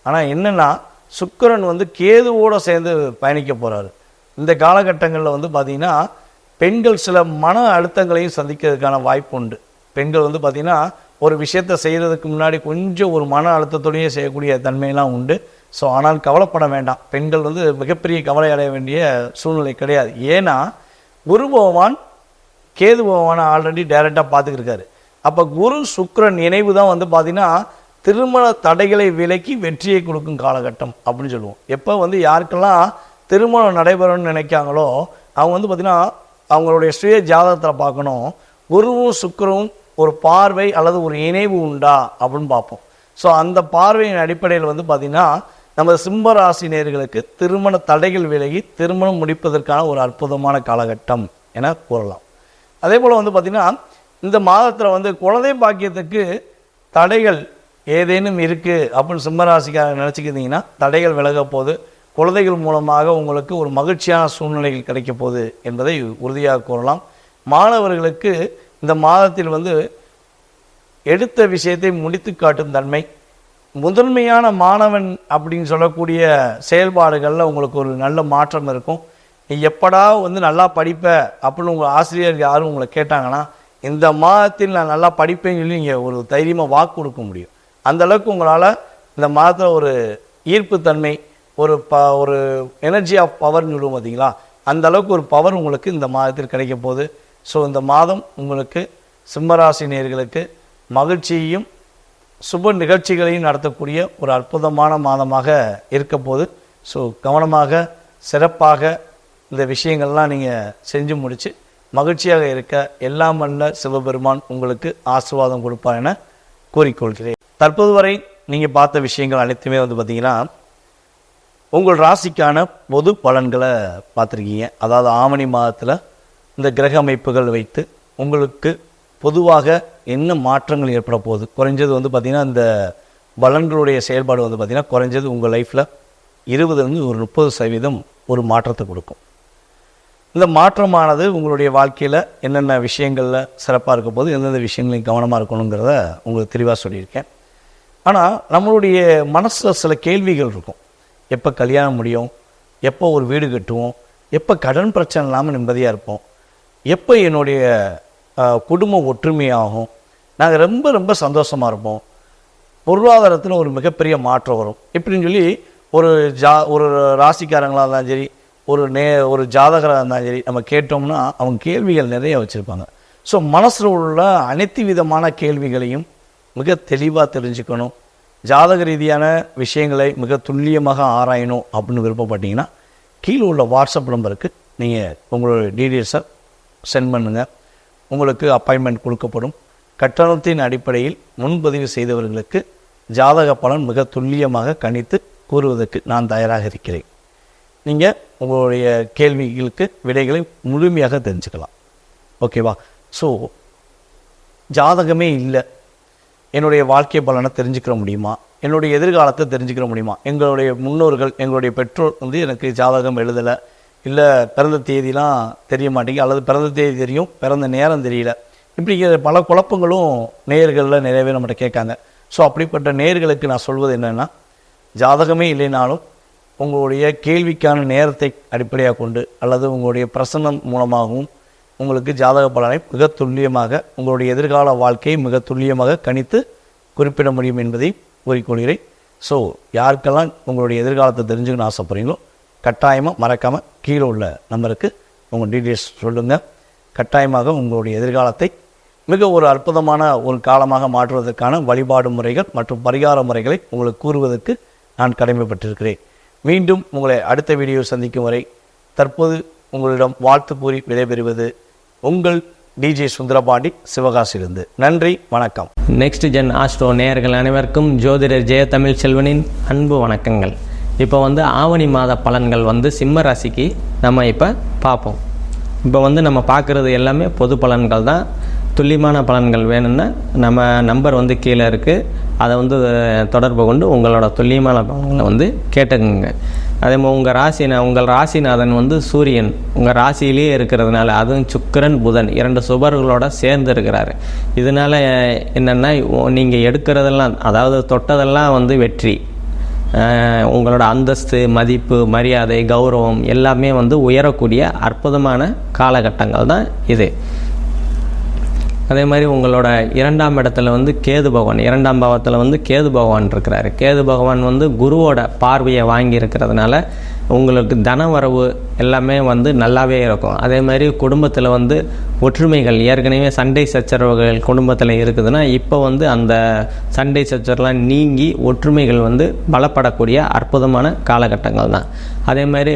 ஆனால் என்னென்னா, சுக்கிரன் வந்து கேதுவோடு சேர்ந்து பயணிக்க போகிறாரு. இந்த காலகட்டங்களில் வந்து பார்த்திங்கன்னா பெண்கள் சில மன அழுத்தங்களையும் சந்திக்கிறதுக்கான வாய்ப்பு உண்டு. பெண்கள் வந்து பார்த்திங்கன்னா ஒரு விஷயத்தை செய்கிறதுக்கு முன்னாடி கொஞ்சம் ஒரு மன அழுத்தத்தோடையே செய்யக்கூடிய தன்மையெல்லாம் உண்டு. ஸோ ஆனால் கவலைப்பட வேண்டாம். பெண்கள் வந்து மிகப்பெரிய கவலை அடைய வேண்டிய சூழ்நிலை கிடையாது. ஏன்னா குரு பகவான் கேது பகவானை ஆல்ரெடி டைரெக்டாக பார்த்துக்கிருக்காரு. அப்போ குரு சுக்கிரன் இணைவு தான் வந்து பார்த்திங்கன்னா திருமண தடைகளை விலக்கி வெற்றியை கொடுக்கும் காலகட்டம் அப்படின்னு சொல்லுவோம். எப்போ வந்து யாருக்கெல்லாம் திருமணம் நடைபெறணும்னு நினைக்காங்களோ அவங்க வந்து பார்த்திங்கன்னா அவங்களுடைய சுய ஜாதகத்தில் பார்க்கணும், குருவும் சுக்கிரவும் ஒரு பார்வை அல்லது ஒரு இணைவு உண்டா அப்படின்னு பார்ப்போம். ஸோ அந்த பார்வையின் அடிப்படையில் வந்து பார்த்திங்கன்னா நம்ம சிம்ம ராசினியர்களுக்கு திருமண தடைகள் விலகி திருமணம் முடிப்பதற்கான ஒரு அற்புதமான காலகட்டம் என கூறலாம். அதே போல் வந்து பார்த்திங்கன்னா இந்த மாதத்தில் வந்து குழந்தை பாக்கியத்துக்கு தடைகள் ஏதேனும் இருக்குது அப்படின்னு சிம்மராசிக்காரங்க நினச்சிக்கிட்டிங்கன்னா தடைகள் விலக போது, குழந்தைகள் மூலமாக உங்களுக்கு ஒரு மகிழ்ச்சியான சூழ்நிலைகள் கிடைக்க போகுது என்பதை உறுதியாக கூறலாம். மாணவர்களுக்கு இந்த மாதத்தில் வந்து எடுத்த விஷயத்தை முடித்து காட்டும் தன்மை, முதன்மையான மாணவன் அப்படின்னு சொல்லக்கூடிய செயல்பாடுகளில் உங்களுக்கு ஒரு நல்ல மாற்றம் இருக்கும். நீ எப்படா வந்து நல்லா படிப்ப அப்படின்னு உங்கள் ஆசிரியர் யாரும் உங்களை கேட்டாங்கன்னா இந்த மாதத்தில் நான் நல்லா படிப்பேன்னு சொல்லி நீங்கள் ஒரு தைரியமாக வாக்கு கொடுக்க முடியும். அந்தளவுக்கு உங்களால் இந்த மாதத்தில் ஒரு ஈர்ப்புத்தன்மை, ஒரு எனர்ஜி ஆஃப் பவர்னு சொல்லுவோம் பார்த்தீங்களா, அந்த அளவுக்கு ஒரு பவர் உங்களுக்கு இந்த மாதத்தில் கிடைக்க போகுது. ஸோ இந்த மாதம் உங்களுக்கு சிம்மராசி நேயர்களுக்கு மகிழ்ச்சியையும் சுப நிகழ்ச்சிகளையும் நடத்தக்கூடிய ஒரு அற்புதமான மாதமாக இருக்க போகுது. ஸோ கவனமாக சிறப்பாக இந்த விஷயங்கள்லாம் நீங்கள் செஞ்சு முடித்து மகிழ்ச்சியாக இருக்க எல்லாம் வல்ல சிவபெருமான் உங்களுக்கு ஆசீர்வாதம் கொடுப்பார் என கூறிக்கொள்கிறேன். தற்போது வரை நீங்கள் பார்த்த விஷயங்கள் அனைத்துமே வந்து பார்த்திங்கன்னா உங்கள் ராசிக்கான பொது பலன்களை பார்த்துருக்கீங்க. அதாவது ஆவணி மாதத்தில் இந்த கிரக அமைப்புகள் வைத்து உங்களுக்கு பொதுவாக என்ன மாற்றங்கள் ஏற்பட போகுது, குறைஞ்சது வந்து பார்த்திங்கன்னா இந்த பலன்களுடைய செயல்பாடு வந்து பார்த்திங்கன்னா குறைஞ்சது உங்கள் லைஃப்பில் 20 ஒரு 30% ஒரு மாற்றத்தை கொடுக்கும். இந்த மாற்றமானது உங்களுடைய வாழ்க்கையில் என்னென்ன விஷயங்களில் சிறப்பாக இருக்க போது, எந்தெந்த விஷயங்களையும் கவனமாக இருக்கணுங்கிறத உங்களுக்கு தெளிவாக சொல்லியிருக்கேன். ஆனால் நம்மளுடைய மனசில் சில கேள்விகள் இருக்கும். எப்போ கல்யாணம் முடியும், எப்போ ஒரு வீடு கட்டுவோம், எப்போ கடன் பிரச்சனை இல்லாமல் நிம்மதியாக இருப்போம், எப்போ என்னுடைய குடும்பம் ஒற்றுமையாகும், நாங்கள் ரொம்ப ரொம்ப சந்தோஷமாக இருப்போம், பொருளாதாரத்தில் ஒரு மிகப்பெரிய மாற்றம் வரும் இப்படின்னு சொல்லி ஒரு ராசிக்காரங்களாக இருந்தாலும் சரி, ஒரு ஜாதகராக இருந்தாலும் சரி, நம்ம கேட்டோம்னா அவங்க கேள்விகள் நிறைய வச்சுருப்பாங்க. ஸோ மனசில் உள்ள அனைத்து விதமான கேள்விகளையும் மிக தெளிவாக தெரிஞ்சுக்கணும், ஜாதக ரீதியான விஷயங்களை மிக துல்லியமாக ஆராயணும் அப்படின்னு விருப்பப்பட்டீங்கன்னா கீழே உள்ள வாட்ஸ்அப் நம்பருக்கு நீங்கள் உங்களோட டீட்டெயில்ஸை சென்ட் பண்ணுங்கள். உங்களுக்கு அப்பாயின்மெண்ட் கொடுக்கப்படும். கட்டணத்தின் அடிப்படையில் முன்பதிவு செய்தவர்களுக்கு ஜாதக பலன் மிக துல்லியமாக கணித்து கூறுவதற்கு நான் தயாராக இருக்கிறேன். நீங்கள் உங்களுடைய கேள்விகளுக்கு விடைகளை முழுமையாக தெரிஞ்சுக்கலாம். ஓகேவா? ஸோ ஜாதகமே இல்லை, என்னுடைய வாழ்க்கை பலனை தெரிஞ்சுக்கிற முடியுமா, என்னுடைய எதிர்காலத்தை தெரிஞ்சுக்கிற முடியுமா? எங்களுடைய முன்னோர்கள், எங்களுடைய பெற்றோர் வந்து எனக்கு ஜாதகம் எழுதலை, இல்லை பிறந்த தேதிலாம் தெரிய மாட்டேங்குது, அல்லது பிறந்த தேதி தெரியும் பிறந்த நேரம் தெரியல, இப்படி பல குழப்பங்களும் நேயர்களில் நிறையவே நம்மகிட்ட கேட்காங்க. ஸோ அப்படிப்பட்ட நேயர்களுக்கு நான் சொல்வது என்னென்னா, ஜாதகமே இல்லைனாலும் உங்களுடைய கேள்விக்கான நேரத்தை அடிப்படையாக கொண்டு அல்லது உங்களுடைய பிரசன்னம் மூலமாகவும் உங்களுக்கு ஜாதக பலனை மிக துல்லியமாக உங்களுடைய எதிர்கால வாழ்க்கையை மிக துல்லியமாக கணித்து குறிப்பிட முடியும் என்பதை கூறிக்கொள்கிறேன். ஸோ யாருக்கெல்லாம் உங்களுடைய எதிர்காலத்தை தெரிஞ்சுக்கணும்னு ஆசைப்படுறீங்களோ கட்டாயமாக மறக்காமல் கீழே உள்ள நம்பருக்கு உங்கள் டீட்டெயில்ஸ் சொல்லுங்கள். கட்டாயமாக உங்களுடைய எதிர்காலத்தை மிக ஒரு அற்புதமான ஒரு காலமாக மாற்றுவதற்கான வழிபாடு முறைகள் மற்றும் பரிகார முறைகளை உங்களுக்கு கூறுவதற்கு நான் கடமைப்பட்டிருக்கிறேன். மீண்டும் உங்களை அடுத்த வீடியோ சந்திக்கும் வரை தற்போது உங்களிடம் வாழ்த்து கூறி விடைபெறுவது உங்கள் டிஜே சுந்தரபாண்டி, சிவகாசியிலிருந்து. நன்றி, வணக்கம். நெக்ஸ்ட் ஜென் ஆஸ்ட்ரோ நேயர்கள் அனைவருக்கும் ஜோதிடர் ஜெயதமிழ் செல்வனின் அன்பு வணக்கங்கள். இப்போ ஆவணி மாத பலன்கள் சிம்ம ராசிக்கு நம்ம இப்போ பார்ப்போம். இப்போ நம்ம பார்க்குறது எல்லாமே பொது பலன்கள் தான். துல்லியமான பலன்கள் வேணும்னா நம்ம நம்பர் கீழே இருக்குது, அதை தொடர்பு கொண்டு உங்களோட துல்லியமான பலன்களை கேட்டுக்குங்க. அதே மாதிரி உங்கள் ராசிநாதன் சூரியன் உங்கள் ராசியிலேயே இருக்கிறதுனால, அதுவும் சுக்கிரன் புதன் 2 சுபர்களோட சேர்ந்து இருக்கிறாரு. இதனால் என்னென்னா நீங்கள் எடுக்கிறதெல்லாம், அதாவது தொட்டதெல்லாம் வெற்றி, உங்களோட அந்தஸ்து, மதிப்பு, மரியாதை, கௌரவம் எல்லாமே உயரக்கூடிய அற்புதமான காலகட்டங்கள் தான் இது. அதே மாதிரி உங்களோட 2ஆம் இடத்துல கேது பகவான், 2ஆம் பாவத்தில் கேது பகவான் இருக்கிறாரு. கேது பகவான் குருவோட பார்வையை வாங்கி இருக்கிறதுனால உங்களுக்கு தனவரவு எல்லாமே நல்லாவே இருக்கும். அதே மாதிரி குடும்பத்தில் ஒற்றுமைகள், ஏற்கனவே சண்டை சச்சரவுகள் குடும்பத்தில் இருக்குதுன்னா இப்போ அந்த சண்டை சச்சரவுலாம் நீங்கி ஒற்றுமைகள் பலப்படக்கூடிய அற்புதமான காலகட்டங்கள் தான். அதே மாதிரி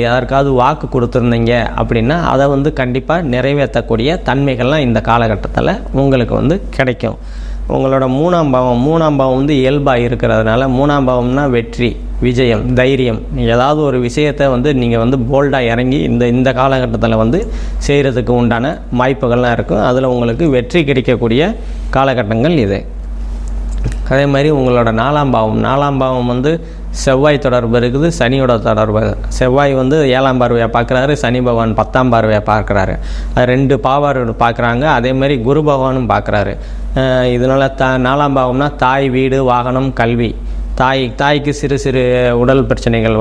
யாருக்காவது வாக்கு கொடுத்துருந்தீங்க அப்படின்னா அதை கண்டிப்பாக நிறைவேற்றக்கூடிய தன்மைகள்லாம் இந்த காலகட்டத்தில் உங்களுக்கு கிடைக்கும். உங்களோட 3ஆம் பாவம் இயல்பாக இருக்கிறதுனால, 3ஆம் பாவம்னா வெற்றி, விஜயம், தைரியம், ஏதாவது ஒரு விஷயத்தை நீங்கள் போல்டாக இறங்கி இந்த காலகட்டத்தில் செய்கிறதுக்கு உண்டான வாய்ப்புகள்லாம் இருக்கும். அதில் உங்களுக்கு வெற்றி கிடைக்கக்கூடிய காலகட்டங்கள் இது. அதே மாதிரி உங்களோட 4ஆம் பாவம் செவ்வாய் தொடர்பு இருக்குது, சனியோட தொடர்பு. செவ்வாய் 7ஆம் பார்வையாக பார்க்குறாரு, சனி பகவான் 10ஆம் பார்வையாக பார்க்குறாரு. அது 2 பாவார்கள் பார்க்குறாங்க. அதே மாதிரி குரு பகவானும் பார்க்குறாரு. இதனால் 4ஆம் பாவம்னா தாய், வீடு, வாகனம், கல்வி. தாய்க்கு சிறு சிறு உடல் பிரச்சனைகள்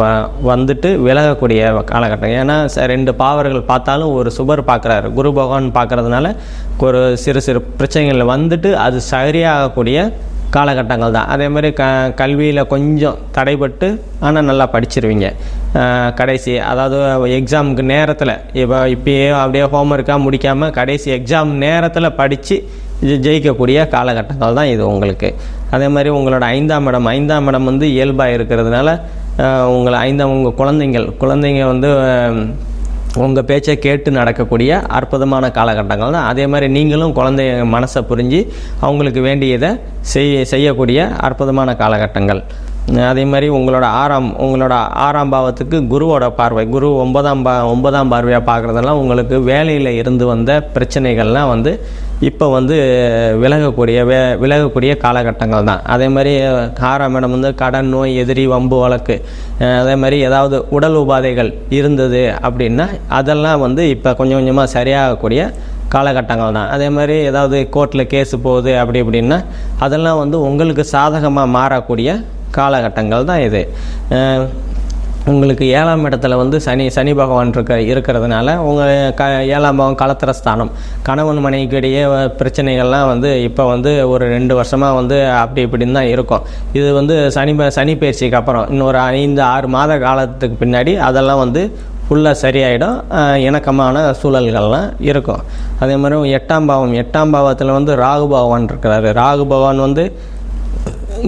விலகக்கூடிய காலகட்டம். ஏன்னா 2 பாவர்கள் பார்த்தாலும் ஒரு சுபர் பார்க்குறாரு, குரு பகவான் பார்க்குறதுனால ஒரு சிறு சிறு பிரச்சனைகள் அது சரியாகக்கூடிய காலகட்டங்கள் தான். அதே மாதிரி கல்வியில் கொஞ்சம் தடைப்பட்டு ஆனால் நல்லா படிச்சிருவீங்க. கடைசி, அதாவது எக்ஸாமுக்கு நேரத்தில் இப்பயே அப்படியே ஹோம்ஒர்க்காக முடிக்காமல் கடைசி எக்ஸாம் நேரத்தில் படித்து ஜெயிக்கக்கூடிய காலகட்டங்கள் தான் இது உங்களுக்கு. அதே மாதிரி உங்களோட 5ஆம் இடம் இயல்பாக இருக்கிறதுனால உங்கள் குழந்தைங்க உங்கள் பேச்சை கேட்டு நடக்கக்கூடிய அற்புதமான காலகட்டங்கள் தான். அதே மாதிரி நீங்களும் குழந்தைய மனசை புரிஞ்சு அவங்களுக்கு வேண்டியதை செய்யக்கூடிய அற்புதமான காலகட்டங்கள். அதே மாதிரி உங்களோட ஆறாம் பாவத்துக்கு குருவோட பார்வை, குரு ஒன்பதாம் பார்வையாக பார்க்குறதெல்லாம் உங்களுக்கு வேலையில் இருந்து வந்த பிரச்சனைகள்லாம் வந்து இப்போ வந்து விலகக்கூடிய காலகட்டங்கள் தான். அதே மாதிரி 6ஆம் இடம் வந்து கடன், நோய், எதிரி, வம்பு வழக்கு, அதே மாதிரி ஏதாவது உடல் உபாதைகள் இருந்தது அப்படின்னா அதெல்லாம் வந்து இப்போ கொஞ்சம் கொஞ்சமாக சரியாகக்கூடிய காலகட்டங்கள் தான். அதே மாதிரி ஏதாவது கோர்ட்டில் கேஸு போகுது அப்படின்னா அதெல்லாம் வந்து உங்களுக்கு சாதகமாக மாறக்கூடிய காலகட்டங்கள் தான் இது. உங்களுக்கு 7ஆம் இடத்துல வந்து சனி பகவான் இருக்கிறதுனால உங்கள் 7ஆம் பாவம் கலத்திர ஸ்தானம், கணவன் மனைவிக்கிடையே பிரச்சனைகள்லாம் வந்து இப்போ வந்து ஒரு 2 வருஷமாக வந்து அப்படி இப்படின்னு தான் இருக்கும். இது வந்து சனி பயிற்சிக்கு அப்புறம் இன்னொரு 5-6 மாத காலத்துக்கு பின்னாடி அதெல்லாம் வந்து ஃபுல்லாக சரியாயிடும், இணக்கமான சூழல்கள்லாம் இருக்கும். அதே மாதிரி 8ஆம் பாவத்தில் வந்து ராகு பகவான் இருக்கிறாரு. ராகு பகவான் வந்து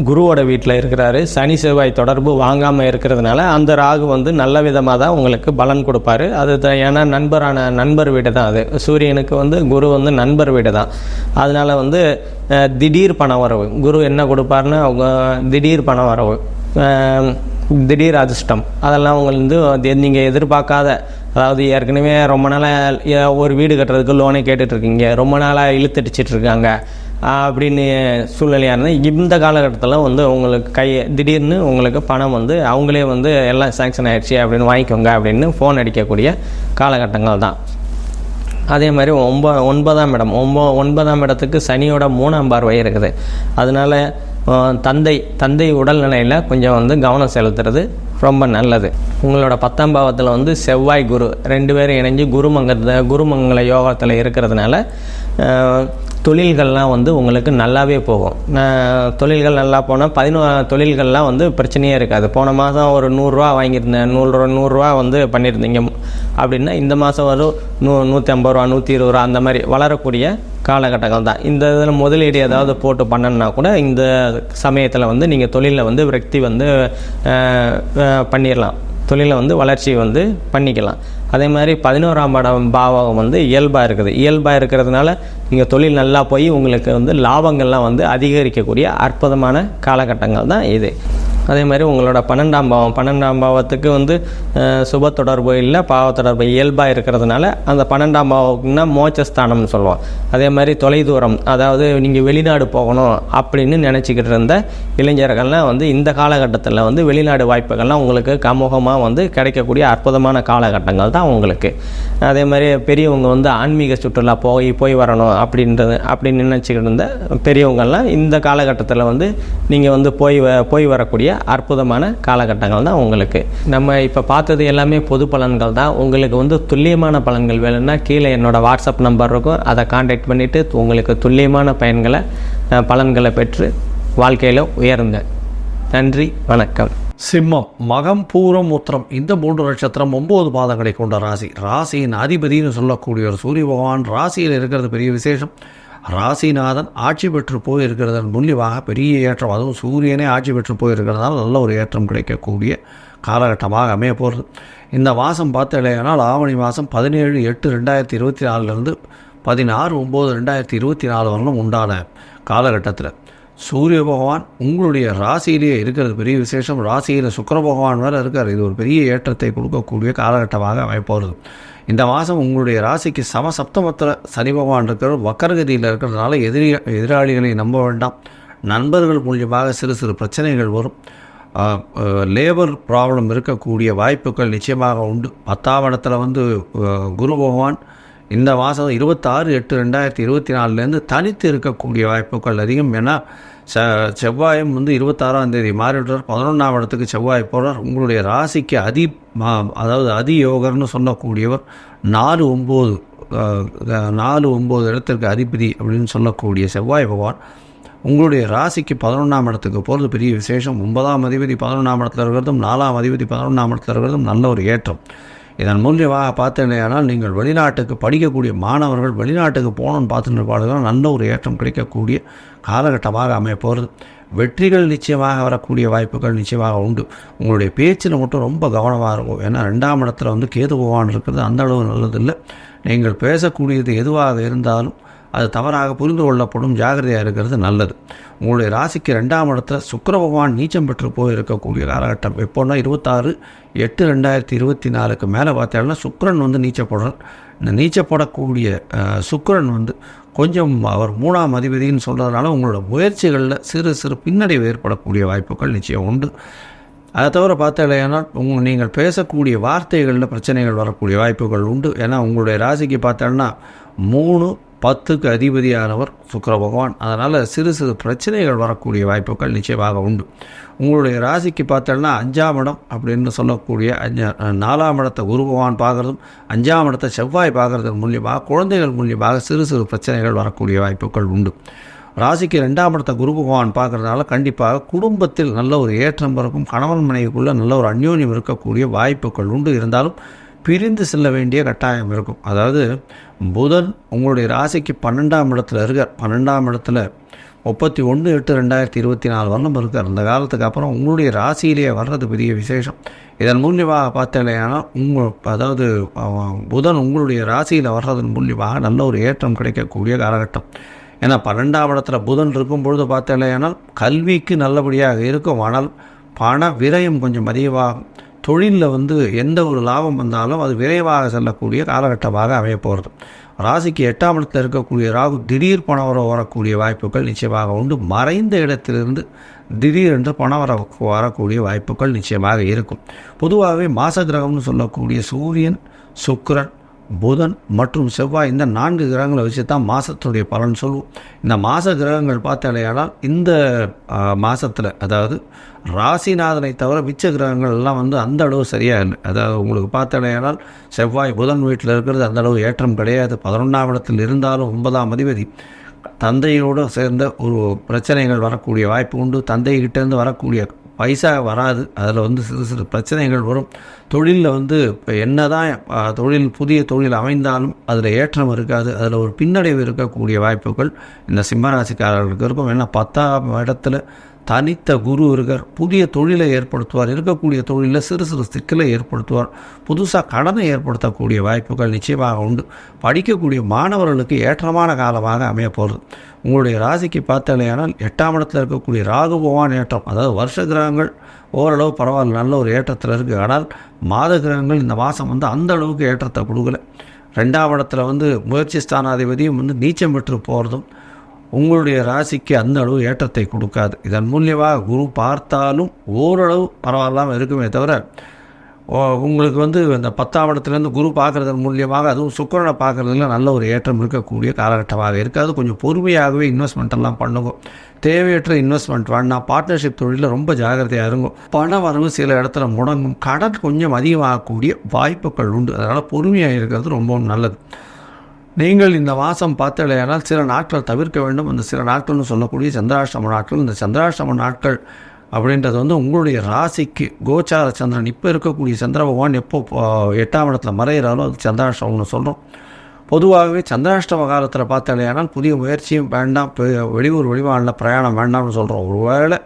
குருவோட வீட்டில் இருக்கிறாரு. சனி செவ்வாய் தொடர்பு வாங்காமல் இருக்கிறதுனால அந்த ராகு வந்து நல்ல விதமாக தான் உங்களுக்கு பலன் கொடுப்பாரு. அது ஏன்னா நண்பர் வீடு தான் அது. சூரியனுக்கு வந்து குரு வந்து நண்பர் வீடு தான். அதனால் வந்து திடீர் பண வரவு, குரு என்ன கொடுப்பாருன்னா திடீர் பண வரவு, திடீர் அதிர்ஷ்டம், அதெல்லாம் உங்களுக்கு வந்து நீங்கள் எதிர்பார்க்காத, அதாவது ஏற்கனவே ரொம்ப நாளாக ஒரு வீடு கட்டுறதுக்கு லோனே கேட்டுட்ருக்கீங்க, ரொம்ப நாளாக இழுத்தடிச்சிட்ருக்காங்க அப்படின்னு சூழ்நிலையாக இருந்தால் இந்த காலகட்டத்தில் வந்து உங்களுக்கு திடீர்னு உங்களுக்கு பணம் வந்து அவங்களே வந்து எல்லாம் சேங்ஷன் ஆகிடுச்சி அப்படின்னு வாங்கிக்கோங்க அப்படின்னு ஃபோன் அடிக்கக்கூடிய காலகட்டங்கள் தான். அதே மாதிரி 9ஆம் இடம், 9ஆம் இடத்துக்கு சனியோட 3ஆம் பார்வை இருக்குது. அதனால் தந்தை உடல்நிலையில் கொஞ்சம் வந்து கவனம் செலுத்துறது ரொம்ப நல்லது. உங்களோட 10ஆம் பாவத்தில் வந்து செவ்வாய் குரு 2 பேரும் இணைஞ்சு குருமங்கல யோகத்தில் இருக்கிறதுனால தொழில்கள்லாம் வந்து உங்களுக்கு நல்லாவே போகும். தொழில்கள் நல்லா போனால் 11 தொழில்கள்லாம் வந்து பிரச்சனையே இருக்காது. போன மாதம் ஒரு 100 ரூபா வாங்கியிருந்தேன், 100 ரூபா வந்து பண்ணியிருந்தீங்க அப்படின்னா இந்த மாதம் வரும் 150 ரூபா, 120 ரூபா, அந்த மாதிரி வளரக்கூடிய காலகட்டங்கள் தான். இந்த இதில் முதலீடு ஏதாவது போட்டு பண்ணணுன்னா கூட இந்த சமயத்தில் வந்து நீங்கள் தொழிலில் வந்து விரக்தி வந்து பண்ணிடலாம், தொழிலை வந்து வளர்ச்சி வந்து பண்ணிக்கலாம். அதே மாதிரி 11ஆம் பாவம் வந்து இயல்பாக இருக்கிறதுனால நீங்கள் தொழில் நல்லா போய் உங்களுக்கு வந்து லாபங்கள்லாம் வந்து அதிகரிக்கக்கூடிய அற்புதமான காலகட்டங்கள் தான் இது. அதே மாதிரி உங்களோட 12ஆம் பாவத்துக்கு வந்து சுப தொடர்பு இல்லை, பாவ தொடர்பு இயல்பாக இருக்கிறதுனால அந்த 12ஆம் பாவம்னா மோட்சஸ்தானம்னு சொல்லுவோம். அதே மாதிரி தொலைதூரம், அதாவது நீங்கள் வெளிநாடு போகணும் அப்படின்னு நினச்சிக்கிட்டு இருந்த இளைஞர்கள்லாம் வந்து இந்த காலகட்டத்தில் வந்து வெளிநாடு வாய்ப்புகள்லாம் உங்களுக்கு கமூகமாக வந்து கிடைக்கக்கூடிய அற்புதமான காலகட்டங்கள் தான் உங்களுக்கு. அதே மாதிரி பெரியவங்க வந்து ஆன்மீக சுற்றுலா போய் வரணும் அப்படின்னு நினச்சிக்கிட்டு இருந்த பெரியவங்கள்லாம் இந்த காலகட்டத்தில் வந்து நீங்கள் வந்து போய் வரக்கூடிய அற்புதமான காலகட்டங்கள் தான் உங்களுக்கு. நம்ம இப்போ பார்த்தது எல்லாமே பொது பலன்கள் தான். உங்களுக்கு வந்து துல்லியமான பலன்கள் வேணும்னா கீழே என்னோடய வாட்ஸ்அப் நம்பர் இருக்கும், அதை கான்டாக்ட் பண்ணிவிட்டு உங்களுக்கு துல்லியமான பலன்களை பெற்று வாழ்க்கையில் உயருங்க. நன்றி, வணக்கம். சிம்மம், மகம், பூரம், உத்திரம் இந்த 3 நட்சத்திரம் 9 பாதங்களை கொண்ட ராசியின் அதிபதினு சொல்லக்கூடிய ஒரு சூரிய பகவான் ராசியில் இருக்கிறது பெரிய விசேஷம். ராசிநாதன் ஆட்சி பெற்று போயிருக்கிறதன் மூலியமாக பெரிய ஏற்றம், அதுவும் சூரியனே ஆட்சி பெற்று போயிருக்கிறதுனால நல்ல ஒரு ஏற்றம் கிடைக்கக்கூடிய காலகட்டமாக அமைய போகிறது. இந்த மாதம் பார்த்தீங்கன்னா ஆவணி மாதம் 17/8/2024 16/9/2024 வரலும் உண்டான காலகட்டத்தில் சூரிய பகவான் உங்களுடைய ராசியிலேயே இருக்கிறது பெரிய விசேஷம். ராசியில் சுக்கிர பகவான் வேறு இருக்கார். இது ஒரு பெரிய ஏற்றத்தை கொடுக்கக்கூடிய காலகட்டமாக அமைப்போகிறது. இந்த மாதம் உங்களுடைய ராசிக்கு சப்தமத்தில் சனி பகவான் இருக்கிற வக்கரகதியில் இருக்கிறதுனால எதிராளிகளை நம்ப வேண்டாம். நண்பர்கள் மூலியமாக சிறு பிரச்சனைகள் வரும். லேபர் ப்ராப்ளம் இருக்கக்கூடிய வாய்ப்புகள் நிச்சயமாக உண்டு. 10ஆம் இடத்துல வந்து குரு பகவான் இந்த மாதம் 26/8/2024 தனித்து இருக்கக்கூடிய வாய்ப்புகள் அதிகம். ஏன்னா செவ்வாயும் வந்து 26ஆம் தேதி மாறிவிட்டார். 11ஆம் இடத்துக்கு செவ்வாய் போகிறார். உங்களுடைய ராசிக்கு அதியோகர்னு சொல்லக்கூடியவர் 4-9 இடத்திற்கு அதிபதி அப்படின்னு சொல்லக்கூடிய செவ்வாய் பகவான் உங்களுடைய ராசிக்கு 11ஆம் இடத்துக்கு போகிறது பெரிய விசேஷம். 9ஆம் அதிபதி 11ஆம் இடத்துல இருக்கிறதும் 4ஆம் அதிபதி 11ஆம் இடத்துல இருக்கிறதும் நல்ல ஒரு ஏற்றம். இதன் மூலியமாக பார்த்தீங்கன்னா நீங்கள் வெளிநாட்டுக்கு படிக்கக்கூடிய மாணவர்கள் வெளிநாட்டுக்கு போகணுன்னு பார்த்துட்டு நல்ல ஒரு ஏற்றம் கிடைக்கக்கூடிய காலகட்டமாக அமைய போகிறது. வெற்றிகள் நிச்சயமாக வரக்கூடிய வாய்ப்புகள் நிச்சயமாக உண்டு. உங்களுடைய பேச்சில் மட்டும் ரொம்ப கவனமாக இருக்கும். ஏன்னா 2ஆம் இடத்துல வந்து கேது பகவான் இருக்கிறது அந்த அளவு நல்லதில்லை. நீங்கள் பேசக்கூடியது எதுவாக இருந்தாலும் அது தவறாக புரிந்து கொள்ளப்படும். ஜாகிரதையாக இருக்கிறது நல்லது. உங்களுடைய ராசிக்கு 2ஆம் இடத்துல சுக்கிர பகவான் நீச்சம் பெற்று போய் இருக்கக்கூடிய காலகட்டம் எப்போன்னா 26/8/2024 மேலே பார்த்தீங்கன்னா சுக்கிரன் வந்து நீச்சப்படுறார். இந்த நீச்சப்படக்கூடிய சுக்கிரன் வந்து கொஞ்சம் அவர் 3ஆம் அதிபதினு சொல்கிறதுனால உங்களோட முயற்சிகளில் சிறு சிறு பின்னடைவு ஏற்படக்கூடிய வாய்ப்புகள் நிச்சயம் உண்டு. அதை தவிர பார்த்தீங்கன்னா நீங்கள் பேசக்கூடிய வார்த்தைகளில் பிரச்சனைகள் வரக்கூடிய வாய்ப்புகள் உண்டு. ஏன்னா உங்களுடைய ராசிக்கு பார்த்தோன்னா 3-10க்கு அதிபதியானவர் சுக்கிர பகவான். அதனால் சிறு சிறு பிரச்சனைகள் வரக்கூடிய வாய்ப்புகள் நிச்சயமாக உண்டு. உங்களுடைய ராசிக்கு பார்த்தோன்னா 5ஆம் இடம் அப்படின்னு சொல்லக்கூடிய 4ஆம் இடத்தை குரு பகவான் பார்க்குறதும் 5ஆம் இடத்தை செவ்வாய் பார்க்குறதன் மூலியமாக குழந்தைகள் மூலியமாக சிறு சிறு பிரச்சனைகள் வரக்கூடிய வாய்ப்புகள் உண்டு. ராசிக்கு 2ஆம் இடத்தை குரு பகவான் பார்க்குறதுனால கண்டிப்பாக குடும்பத்தில் நல்ல ஒரு ஏற்றம் பிறக்கும். கணவன் மனைவிக்குள்ளே நல்ல ஒரு அந்யோன்யம் இருக்கக்கூடிய வாய்ப்புகள் உண்டு. இருந்தாலும் பிரிந்து செல்ல வேண்டிய கட்டாயம் இருக்கும். அதாவது புதன் உங்களுடைய ராசிக்கு 12ஆம் இடத்துல இருக்கார். 12ஆம் இடத்துல 31/8/2024 வரணும் இருக்கார். அந்த காலத்துக்கு அப்புறம் உங்களுடைய ராசியிலேயே வர்றது பெரிய விசேஷம். இதன் மூலியமாக பார்த்தீங்கன்னா அதாவது புதன் உங்களுடைய ராசியில் வர்றதன் மூலியமாக நல்ல ஒரு ஏற்றம் கிடைக்கக்கூடிய காலகட்டம். ஏன்னா 12ஆம் இடத்துல புதன் இருக்கும் பொழுது பார்த்தீங்கன்னா கல்விக்கு நல்லபடியாக இருக்கும். ஆனால் பண விரயம் கொஞ்சம் அதிகமாகும். தொழிலில் வந்து எந்த ஒரு லாபம் வந்தாலும் அது விரைவாக செல்லக்கூடிய காலகட்டமாக அமைய போகிறது. ராசிக்கு 8ஆம் இடத்தில் இருக்கக்கூடிய ராகு திடீர் பணவரவு வரக்கூடிய வாய்ப்புகள் நிச்சயமாக உண்டு. மறைந்த இடத்திலிருந்து திடீரென்று வரக்கூடிய வாய்ப்புகள் நிச்சயமாக இருக்கும். பொதுவாகவே மாச கிரகம்னு சொல்லக்கூடிய சூரியன், சுக்கிரன், புதன் மற்றும் செவ்வாய் இந்த 4 கிரகங்களை வச்சு தான் மாதத்துடைய பலன் சொல்லுவோம். இந்த மாத கிரகங்கள் பார்த்தாலேயானால் இந்த மாதத்தில் அதாவது ராசிநாதனை தவிர மிச்ச கிரகங்கள் எல்லாம் வந்து அந்த அளவு சரியாக இல்லை. அதாவது உங்களுக்கு பார்த்தாலேயானால் செவ்வாய் புதன் வீட்டில் இருக்கிறது அந்த அளவு ஏற்றம் கிடையாது. 11ஆம் இடத்தில் இருந்தாலும் 9ஆம் அதிபதி தந்தையோடு சேர்ந்த ஒரு பிரச்சனைகள் வரக்கூடிய வாய்ப்பு உண்டு. தந்தைகிட்டேருந்து வரக்கூடிய பைசா வராது. அதில் வந்து சிறு சிறு பிரச்சனைகள் வரும். தொழிலில் வந்து இப்போ என்ன தான் புதிய தொழில் அமைந்தாலும் அதில் ஏற்றம் இருக்காது. அதில் ஒரு பின்னடைவு இருக்கக்கூடிய வாய்ப்புகள் இந்த சிம்மராசிக்காரர்களுக்கு இருக்கும். ஏன்னா 10ஆம் இடத்துல தனித்த குரு இருக்கார். புதிய தொழிலை ஏற்படுத்துவார். இருக்கக்கூடிய தொழிலில் சிறு சிறு சிக்கலை ஏற்படுத்துவார். புதுசாக கடனை ஏற்படுத்தக்கூடிய வாய்ப்புகள் நிச்சயமாக உண்டு. படிக்கக்கூடிய மாணவர்களுக்கு ஏற்றமான காலமாக அமைய போகிறது. உங்களுடைய ராசிக்கு பார்த்தாலேயானால் 8ஆம் இடத்துல இருக்கக்கூடிய ராகு பகவான் ஏற்றம். அதாவது வருஷ கிரகங்கள் ஓரளவு பரவாயில்ல, நல்ல ஒரு ஏற்றத்தில் இருக்குது. ஆனால் மாத கிரகங்கள் இந்த மாதம் வந்து அந்த அளவுக்கு ஏற்றத்தை கொடுக்கல. 2ஆம் இடத்துல வந்து முயற்சி ஸ்தானாதிபதியும் வந்து நீச்சம் பெற்று போகிறதும் உங்களுடைய ராசிக்கு அந்த அளவு ஏற்றத்தை கொடுக்காது. இதன் மூலியமாக குரு பார்த்தாலும் ஓரளவு பரவாயில்லாமல் இருக்குமே தவிர உங்களுக்கு வந்து இந்த 10ஆம் இடத்துலேருந்து குரு பார்க்குறதன் மூலியமாக அதுவும் சுக்கிரனை பார்க்குறதுல நல்ல ஒரு ஏற்றம் இருக்கக்கூடிய காலகட்டமாக இருக்காது. கொஞ்சம் பொறுமையாகவே இன்வெஸ்ட்மெண்ட்டெல்லாம் பண்ணுங்க. தேவையற்ற இன்வெஸ்ட்மெண்ட் வேண்டாம். பார்ட்னர்ஷிப் தொழிலில் ரொம்ப ஜாகிரதையாக இருக்கும். பண வரவு சில இடத்துல முடங்கும். கடன் கொஞ்சம் அதிகமாகக்கூடிய வாய்ப்புகள் உண்டு. அதனால் பொறுமையாக இருக்கிறது ரொம்பவும் நல்லது. நீங்கள் இந்த மாதம் பார்த்தலையானால் சில நாட்கள் தவிர்க்க வேண்டும். அந்த சில நாட்கள்னு சொல்லக்கூடிய சந்திராஷ்டம நாட்கள். இந்த சந்திராஷ்டம நாட்கள் அப்படின்றது வந்து உங்களுடைய ராசிக்கு கோச்சார சந்திரன் இப்போ இருக்கக்கூடிய சந்திர பகவான் எப்போ 8ஆம் இடத்துல மறைகிறாரோ அது சந்திராஷ்டமம்னு சொல்கிறோம். பொதுவாகவே சந்திராஷ்டம காலத்தில் பார்த்தாலேயானால் புதிய முயற்சியும் வேண்டாம், வெளியூர் வெளிமாநில பிரயாணம் வேண்டாம்னு சொல்கிறோம். ஒருவேளை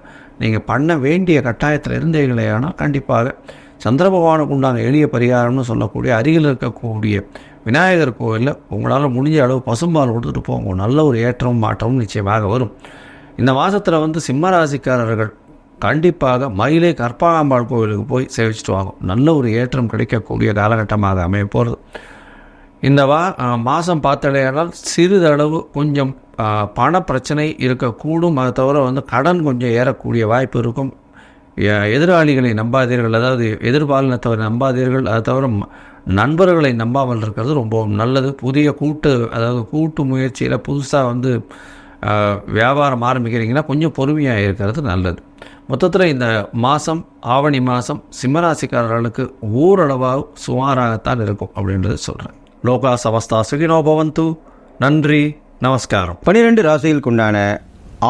நீங்கள் பண்ண வேண்டிய கட்டாயத்தில் இருந்தீங்களேயானால் கண்டிப்பாக சந்திர பகவானுக்கு உண்டான எளிய பரிகாரம்னு சொல்லக்கூடிய அருகில் இருக்கக்கூடிய விநாயகர் கோவிலில் உங்களால் முடிஞ்ச அளவு பசும்பால் கொடுத்துட்டு போங்க. நல்ல ஒரு ஏற்றமும் மாற்றமும் நிச்சயமாக வரும். இந்த மாதத்தில் வந்து சிம்மராசிக்காரர்கள் கண்டிப்பாக மயிலை கற்பகாம்பாள் கோவிலுக்கு போய் சேவிச்சுட்டு வாங்க. நல்ல ஒரு ஏற்றம் கிடைக்கக்கூடிய காலகட்டமாக அமைய போகிறது. இந்த மாதம் பார்த்தடையானால் சிறிதளவு கொஞ்சம் பண பிரச்சனை இருக்கக்கூடும். அதை தவிர வந்து கடன் கொஞ்சம் ஏறக்கூடிய வாய்ப்பு இருக்கும். எதிராளிகளை நம்பாதீர்கள். அதாவது எதிர்பாலினத்தவரை நம்பாதீர்கள். அதை தவிர நண்பர்களை நம்பாமல் இருக்கிறது ரொம்ப நல்லது. புதிய கூட்டு முயற்சியில் புதுசாக வந்து வியாபாரம் ஆரம்பிக்கிறீங்கன்னா கொஞ்சம் பொறுமையாக இருக்கிறது நல்லது. மொத்தத்தில் இந்த மாதம் ஆவணி மாதம் சிம்மராசிக்காரர்களுக்கு ஓரளவாக சுமாராகத்தான் இருக்கும் அப்படின்றது சொல்கிறேன். லோகா சமஸ்தா சுகினோ பவந்து. நன்றி, நமஸ்காரம். 12 ராசிகளுக்கு உண்டான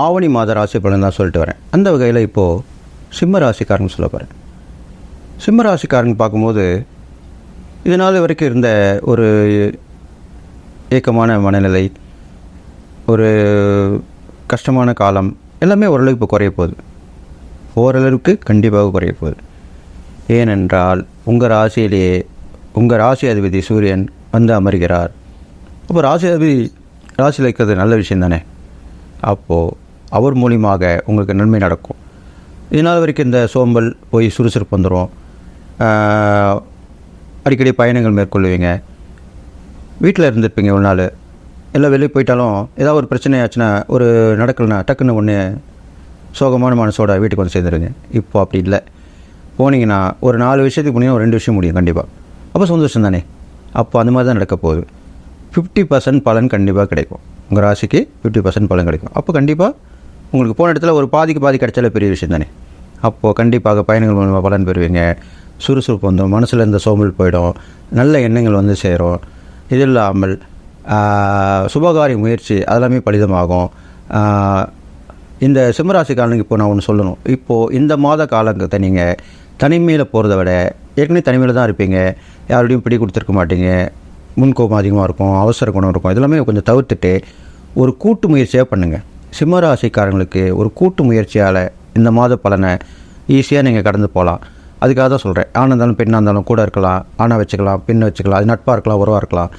ஆவணி மாத ராசி பலன் தான் சொல்லிட்டு வரேன். அந்த வகையில் இப்போது சிம்ம ராசிக்காரன் சொல்ல போகிறேன். சிம்ம ராசிக்காரன் பார்க்கும்போது இதனால் வரைக்கும் இருந்த ஒரு ஏக்கமான மனநிலை, ஒரு கஷ்டமான காலம் எல்லாமே ஓரளவுக்கு இப்போ குறைய போகுது. ஓரளவுக்கு கண்டிப்பாக குறைய போகுது. ஏனென்றால் உங்கள் ராசியிலேயே உங்கள் ராசி அதிபதி சூரியன் வந்து அமர்கிறார். அப்போ ராசி அதிபதி ராசியில் இருக்கிறது நல்ல விஷயம் தானே. அப்போது அவர் மூலியமாக உங்களுக்கு நன்மை நடக்கும். இதனால் வரைக்கும் இந்த சோம்பல் போய் சுறுசுறுப்பு வந்துடும். அடிக்கடி பயணங்கள் மேற்கொள்வீங்க. வீட்டில் இருந்திருப்பீங்க ஒரு நாள், எல்லாம் வெளியே போயிட்டாலும் ஏதாவது ஒரு பிரச்சனை ஆச்சுன்னா, ஒரு நடக்கலைன்னா டக்குன்னு ஒன்று சோகமான மனசோட வீட்டுக்கு வந்து சேர்ந்துருங்க. இப்போ அப்படி இல்லை. போனீங்கன்னா ஒரு 4 விஷயத்துக்கு போனீங்கன்னா ஒரு 2 விஷயம் முடியும் கண்டிப்பாக. அப்போ சந்தோஷம் தானே. அப்போ அந்த மாதிரி தான் நடக்க போகுது. 50% பலன் கண்டிப்பாக கிடைக்கும். உங்கள் ராசிக்கு 50% பலன் கிடைக்கும். அப்போ கண்டிப்பாக உங்களுக்கு போன இடத்துல ஒரு பாதிக்கு பாதி கிடைச்சாலே பெரிய விஷயம் தானே. அப்போது கண்டிப்பாக பயணங்கள் மூலமாக பலன் பெறுவீங்க. சுறுசுறுப்பு வந்துடும், மனசில் இருந்த சோம்பல் போயிடும், நல்ல எண்ணங்கள் வந்து சேரும். இது இல்லாமல் சுபகாரிய முயற்சி அதெல்லாமே பலிதமாகும். இந்த சிம்மராசிக்காரனுக்கு இப்போ நான் ஒன்று சொல்லணும். இப்போது இந்த மாத காலங்கத்தை நீங்கள் தனிமையில் போகிறத விட, ஏற்கனவே தனிமையில் தான் இருப்பீங்க, யாரோடையும் பிடி கொடுத்துருக்க மாட்டீங்க, முன்கோபம் அதிகமாக இருக்கும், அவசர குணம் இருக்கும், இதெல்லாமே கொஞ்சம் தவிர்த்துட்டு ஒரு கூட்டு முயற்சியாக பண்ணுங்கள். சிம்மராசிக்காரங்களுக்கு ஒரு கூட்டு முயற்சியால் இந்த மாத பலனை ஈஸியாக நீங்கள் கடந்து போகலாம். அதுக்காக தான் சொல்கிறேன். ஆணாக இருந்தாலும் பெண்ணாக இருந்தாலும் கூட இருக்கலாம், ஆணாக வச்சுக்கலாம், பெண்ணை வச்சுக்கலாம், அது நட்பாக இருக்கலாம், உறவாக இருக்கலாம்.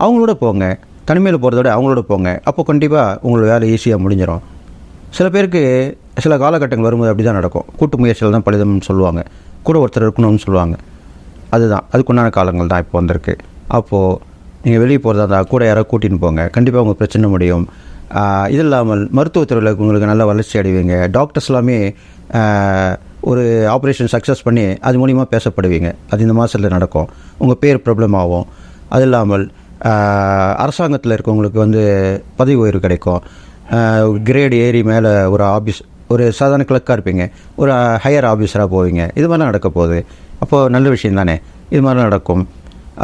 அவங்களோட போங்க. தனிமையில் போகிறத விட அவங்களோட போங்க. அப்போ கண்டிப்பாக உங்களோட வேலை ஈஸியாக முடிஞ்சிடும். சில பேருக்கு சில காலகட்டங்கள் வரும்போது அப்படி தான் நடக்கும். கூட்டு முயற்சியில் தான் பலிதம்னு சொல்லுவாங்க, கூட ஒருத்தர் இருக்கணும்னு சொல்லுவாங்க. அதுதான் அதுக்குண்டான காலங்கள் தான் இப்போ வந்திருக்கு. அப்போது நீங்கள் வெளியே போகிறதா இருந்தால் கூட யாராவது கூட்டின்னு போங்க. கண்டிப்பாக உங்கள் பிரச்சனை முடியும். இது இல்லாமல் மருத்துவத்துறையில் உங்களுக்கு நல்ல வளர்ச்சி அடைவீங்க. டாக்டர்ஸ் எல்லாமே ஒரு ஆப்ரேஷன் சக்ஸஸ் பண்ணி அது மூலிமா பேசப்படுவீங்க. அது இந்த மாதத்தில் நடக்கும். உங்கள் பேர் ப்ராப்ளம் ஆகும். அது இல்லாமல் அரசாங்கத்தில் இருக்கவங்களுக்கு வந்து பதவி உயர்வு கிடைக்கும். கிரேடு ஏறி மேலே ஒரு ஆஃபீஸ், ஒரு சாதாரண கிளர்க்காக இருப்பீங்க, ஒரு ஹையர் ஆஃபீஸராக போவீங்க. இது மாதிரிலாம் நடக்க போகுது. அப்போது நல்ல விஷயம் தானே. இது மாதிரிலாம் நடக்கும்.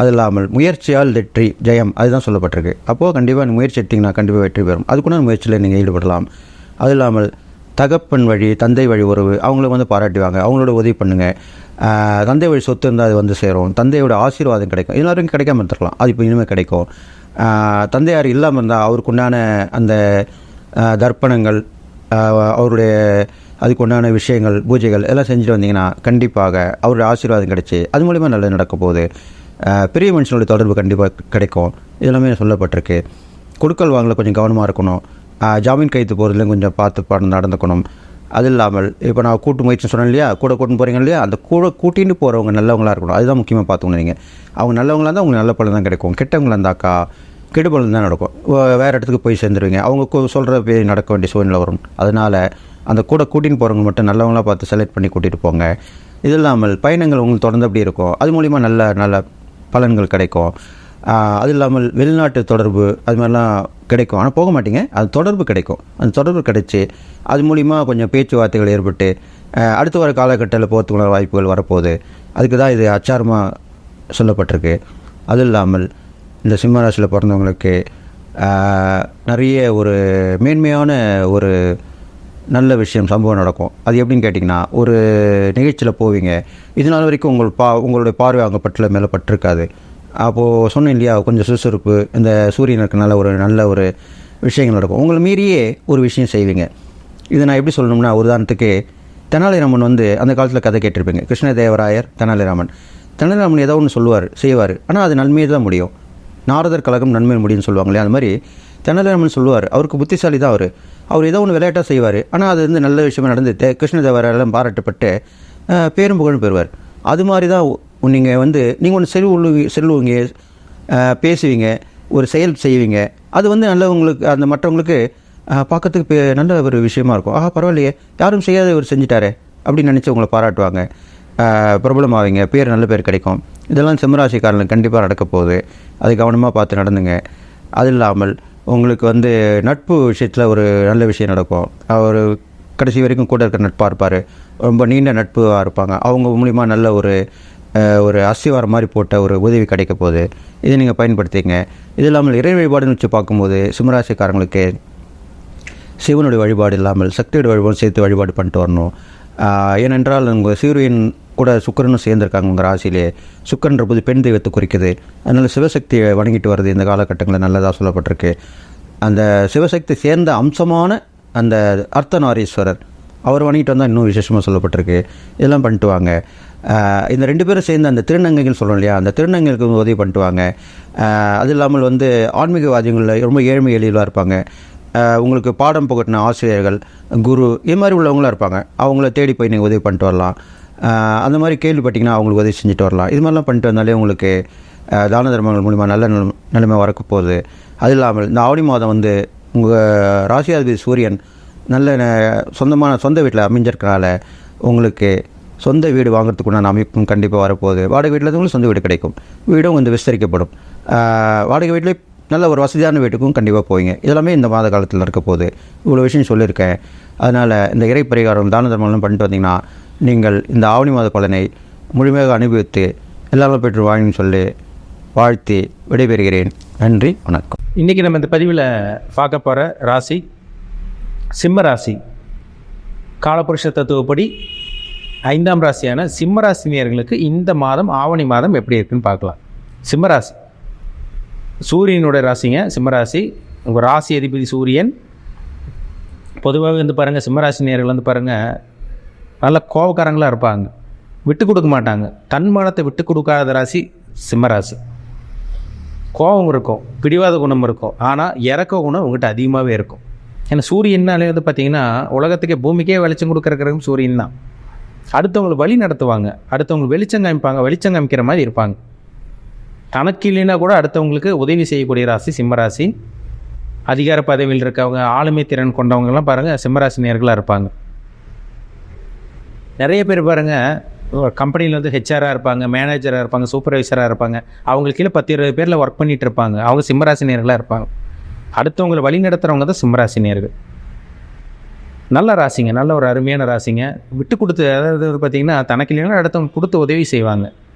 அது இல்லாமல் முயற்சியால் வெற்றி ஜெயம், அதுதான் சொல்லப்பட்டிருக்கு. அப்போது கண்டிப்பாக முயற்சி எடுத்திங்கன்னா கண்டிப்பாக வெற்றி பெறும். அதுக்குள்ள முயற்சியில் நீங்கள் ஈடுபடலாம். அது இல்லாமல் தகப்பன் வழி, தந்தை வழி உறவு, அவங்கள வந்து பாராட்டுவாங்க, அவங்களோட உதவி பண்ணுங்கள். தந்தை வழி சொத்து இருந்தால் அது வந்து சேரும். தந்தையோட ஆசீர்வாதம் கிடைக்கும். எல்லாருக்கும் கிடைக்காம இருந்துருக்கலாம், அது இப்போ இனிமேல் கிடைக்கும். தந்தையார் இல்லாமல் இருந்தால் அவருக்குண்டான அந்த தர்ப்பணங்கள், அவருடைய அதுக்குண்டான விஷயங்கள், பூஜைகள் எல்லாம் செஞ்சுட்டு வந்தீங்கன்னா கண்டிப்பாக அவருடைய ஆசீர்வாதம் கிடைச்சி அது மூலிமா நல்லது நடக்க போகுது. பெரிய மனுஷனுடைய தொடர்பு கண்டிப்பாக கிடைக்கும். இதெல்லாமே சொல்லப்பட்டிருக்கு. கொடுக்கல் வாங்கல கொஞ்சம் கவனமாக இருக்கணும். ஜாமீன் கைத்து போகிறதுலையும் கொஞ்சம் பார்த்து நடந்துக்கணும். அது இல்லாமல் இப்போ நான் கூட்டு முயற்சி சொன்னேன் இல்லையா, கூட கூட்டின்னு போகிறீங்க இல்லையா, அந்த கூட்டின்னு போகிறவங்க நல்லவங்களாக இருக்கணும். அதுதான் முக்கியமாக பார்த்துக்கணும். நீங்கள் அவங்க நல்லவங்களாக இருந்தால் உங்களுக்கு நல்ல பலன் தான் கிடைக்கும். கெட்டவங்களாக இருந்தாக்கா கெடுபலன் தான் நடக்கும். வேறு இடத்துக்கு போய் சேர்ந்துருவீங்க. அவங்க சொல்கிற பேர் நடக்க வேண்டிய சூழ்நிலை வரும். அதனால் அந்த கூட கூட்டின்னு போகிறவங்க மட்டும் நல்லவங்களாக பார்த்து செலக்ட் பண்ணி கூட்டிகிட்டு போங்க. இது இல்லாமல் பயணங்கள் உங்களுக்கு தொடர்ந்து அப்படி இருக்கும். அது மூலிமா நல்ல நல்ல பலன்கள் கிடைக்கும். அது இல்லாமல் வெளிநாட்டு தொடர்பு அது மாதிரிலாம் கிடைக்கும். ஆனால் போக மாட்டீங்க, அது தொடர்பு கிடைக்கும். அந்த தொடர்பு கிடைச்சி அது மூலிமா கொஞ்சம் பேச்சுவார்த்தைகள் ஏற்பட்டு அடுத்து வர காலகட்டத்தில் போகிறதுக்குள்ள வாய்ப்புகள் வரப்போகுது. அதுக்கு தான் இது அச்சாரமாக சொல்லப்பட்டிருக்கு. அது இல்லாமல் இந்த சிம்மராசியில் பிறந்தவங்களுக்கு நிறைய ஒரு மேன்மையான ஒரு நல்ல விஷயம் சம்பவம் நடக்கும். அது எப்படின்னு கேட்டிங்கன்னா, ஒரு நிகழ்ச்சியில் போவீங்க. இதனால் வரைக்கும் உங்களுடைய பார்வை அங்கே மேலே பட்டிருக்காது. அப்போது சொன்னேன் இல்லையா, கொஞ்சம் சுறுசுறுப்பு, இந்த சூரியனுக்கு நல்ல ஒரு விஷயங்கள் நடக்கும். உங்களை மீறியே ஒரு விஷயம் செய்வீங்க. இதை நான் எப்படி சொல்லணும்னா, உதாரணத்துக்கு தெனாலிராமன் வந்து அந்த காலத்தில் கதை கேட்டிருப்பீங்க. கிருஷ்ணதேவராயர், தெனாலிராமன் ஏதோ ஒன்று சொல்லுவார், செய்வார். ஆனால் அது நன்மையை தான் முடியும். நாரதர் கழகம் நன்மை முடியும்னு சொல்லுவாங்க இல்லையா, அந்த மாதிரி தெனாலிராமன் சொல்லுவார். அவருக்கு புத்திசாலி தான் அவர் ஏதோ ஒன்று விளையாட்டாக செய்வார். ஆனால் அது வந்து நல்ல விஷயமாக நடந்து கிருஷ்ணதேவராயெல்லாம் பாராட்டப்பட்டு பேரும் புகழும் பெறுவார். அது மாதிரி தான் நீங்கள் ஒன்று செல்லுவீங்க, பேசுவீங்க, ஒரு செயல் செய்வீங்க. அது வந்து நல்லவங்களுக்கு, அந்த மற்றவங்களுக்கு பார்க்கறதுக்கு நல்ல ஒரு விஷயமா இருக்கும். பரவாயில்லையே, யாரும் செய்யாத ஒரு செஞ்சுட்டாரே அப்படின்னு நினச்சி உங்களை பாராட்டுவாங்க. பிரபலமாவீங்க, நல்ல பேர் கிடைக்கும். இதெல்லாம் சிம்மராசிக்காரங்களுக்கு கண்டிப்பாக நடக்க போகுது. அது கவனமாக பார்த்து நடந்துங்க. அது இல்லாமல் உங்களுக்கு நட்பு விஷயத்தில் ஒரு நல்ல விஷயம் நடக்கும். அவர் கடைசி வரைக்கும் கூட இருக்கிற நட்பாக இருப்பார். ரொம்ப நீண்ட நட்பாக இருப்பாங்க. அவங்க மூலிமா நல்ல ஒரு அஸ்திவாரம் மாதிரி போட்ட ஒரு உதவி கிடைக்க போகுது. இதை நீங்கள் பயன்படுத்திங்க. இது இல்லாமல் இறை வழிபாடுன்னு வச்சு பார்க்கும்போது சிம்மராசிக்காரங்களுக்கு சிவனுடைய வழிபாடு இல்லாமல் சக்தியோட வழிபாடு சேர்த்து வழிபாடு பண்ணிட்டு வரணும். ஏனென்றால் உங்கள் சூரியன் கூட சுக்கரனும் சேர்ந்துருக்காங்க உங்கள் ராசியிலே. சுக்கரன்ற போது பெண் தெய்வத்தை குறிக்குது. அதனால் சிவசக்தியை வணங்கிட்டு வருது இந்த காலகட்டங்களில் நல்லதாக சொல்லப்பட்டிருக்கு. அந்த சிவசக்தி சேர்ந்த அம்சமான அந்த அர்த்தநாரீஸ்வரர் அவர் வணங்கிட்டு வந்தால் இன்னும் விசேஷமாக சொல்லப்பட்டிருக்கு. இதெல்லாம் பண்ணிட்டு வாங்க. இந்த 2 பேரும் சேர்ந்து அந்த திருநங்கைகள் சொல்கிறோம் இல்லையா, அந்த திருநங்கைகளுக்கு உதவி பண்ணிட்டு வாங்க. அது இல்லாமல் வந்து ஆன்மீகவாதிகளில் ரொம்ப ஏழ்மை எளியலாக இருப்பாங்க. உங்களுக்கு பாடம் புகட்டின ஆசிரியர்கள், குரு, இது மாதிரி உள்ளவங்களாம் இருப்பாங்க. அவங்கள தேடி போய் நீங்கள் உதவி பண்ணிட்டு வரலாம். அந்த மாதிரி கேள்விப்பட்டிங்கன்னா அவங்களுக்கு உதவி செஞ்சுட்டு வரலாம். இது மாதிரிலாம் பண்ணிட்டு வந்தாலே உங்களுக்கு தான தர்மங்கள் மூலிமா நல்ல நிலைமை வரக்க போகுது. அது இல்லாமல் இந்த ஆவணி மாதம் வந்து உங்கள் ராசியாதிபதி சூரியன் நல்ல சொந்த வீட்டில் அமைஞ்சிருக்கனால உங்களுக்கு சொந்த வீடு வாங்குறதுக்குண்டான அமைப்பும் கண்டிப்பாக வரப்போகுது. வாடகை வீட்டில் உங்களுக்கு சொந்த வீடு கிடைக்கும். வீடும் வந்து விஸ்தரிக்கப்படும். வாடகை வீட்டிலே நல்ல ஒரு வசதியான வீட்டுக்கும் கண்டிப்பாக போவீங்க. இதெல்லாமே இந்த மாத காலத்தில் இருக்க போகுது. இவ்வளோ விஷயம் சொல்லியிருக்கேன். அதனால் இந்த இறை பரிகாரம் தான தர்மங்களும் பண்ணிட்டு வந்தீங்கன்னா நீங்கள் இந்த ஆவணி மாத பலனை முழுமையாக அனுபவித்து எல்லாரும் பெற்று வாங்கின்னு சொல்லி வாழ்த்தி விடைபெறுகிறேன். நன்றி, வணக்கம். இன்றைக்கி நம்ம இந்த பதிவில் பார்க்க போகிற ராசி சிம்ம ராசி. காலபுருஷ தத்துவப்படி 5ஆம் ராசியான சிம்ம ராசினியர்களுக்கு இந்த மாதம் ஆவணி மாதம் எப்படி இருக்குன்னு பார்க்கலாம். சிம்ம ராசி சூரியனோட ராசிங்க. சிம்மராசி உங்கள் ராசி அதிபதி சூரியன். பொதுவாகவே வந்து பாருங்கள், சிம்மராசினியர்கள் வந்து பாருங்கள் நல்ல கோபக்காரங்களாக இருப்பாங்க, விட்டு கொடுக்க மாட்டாங்க. தன்மானத்தை விட்டு கொடுக்காத ராசி சிம்மராசி. கோபம் இருக்கும், பிடிவாத குணம் இருக்கும், ஆனால் இறக்க குணம் உங்கள்கிட்ட அதிகமாகவே இருக்கும். ஏன்னா சூரியனாலே வந்து பார்த்திங்கன்னா உலகத்துக்கே பூமிக்கே வெளிச்சம் கொடுக்குறதுக்கும் சூரியன் தான். அடுத்தவங்களை வழி நடத்துவாங்க, அடுத்தவங்களுக்கு வெளிச்சம் காமிப்பாங்க, வெளிச்சம் காமிக்கிற மாதிரி இருப்பாங்க. தனக்கு இல்லைன்னா கூட அடுத்தவங்களுக்கு உதவி செய்யக்கூடிய ராசி சிம்மராசி. அதிகார பதவியில் இருக்கவங்க, ஆளுமை திறன் கொண்டவங்கலாம் பாருங்கள் சிம்மராசி நேர்களாக இருப்பாங்க. நிறைய பேர் பாருங்கள் கம்பெனியில் வந்து ஹெச்ஆராக இருப்பாங்க, மேனேஜராக இருப்பாங்க, சூப்பர்வைசராக இருப்பாங்க. அவங்களுக்கு கீழே 10-20 பேரில் ஒர்க் பண்ணிகிட்டு இருப்பாங்க. அவங்க சிம்மராசி நேர்களாக இருப்பாங்க. அடுத்தவங்களை வழி நடத்துகிறவங்க தான் சிம்மராசி நேர்கள். நல்ல ராசிங்க, நல்ல ஒரு அருமையான ராசிங்க. விட்டு கொடுத்து, அதாவது பார்த்திங்கன்னா தனக்கு இல்லைன்னா அடுத்தவங்க கொடுத்து உதவி செய்வாங்க.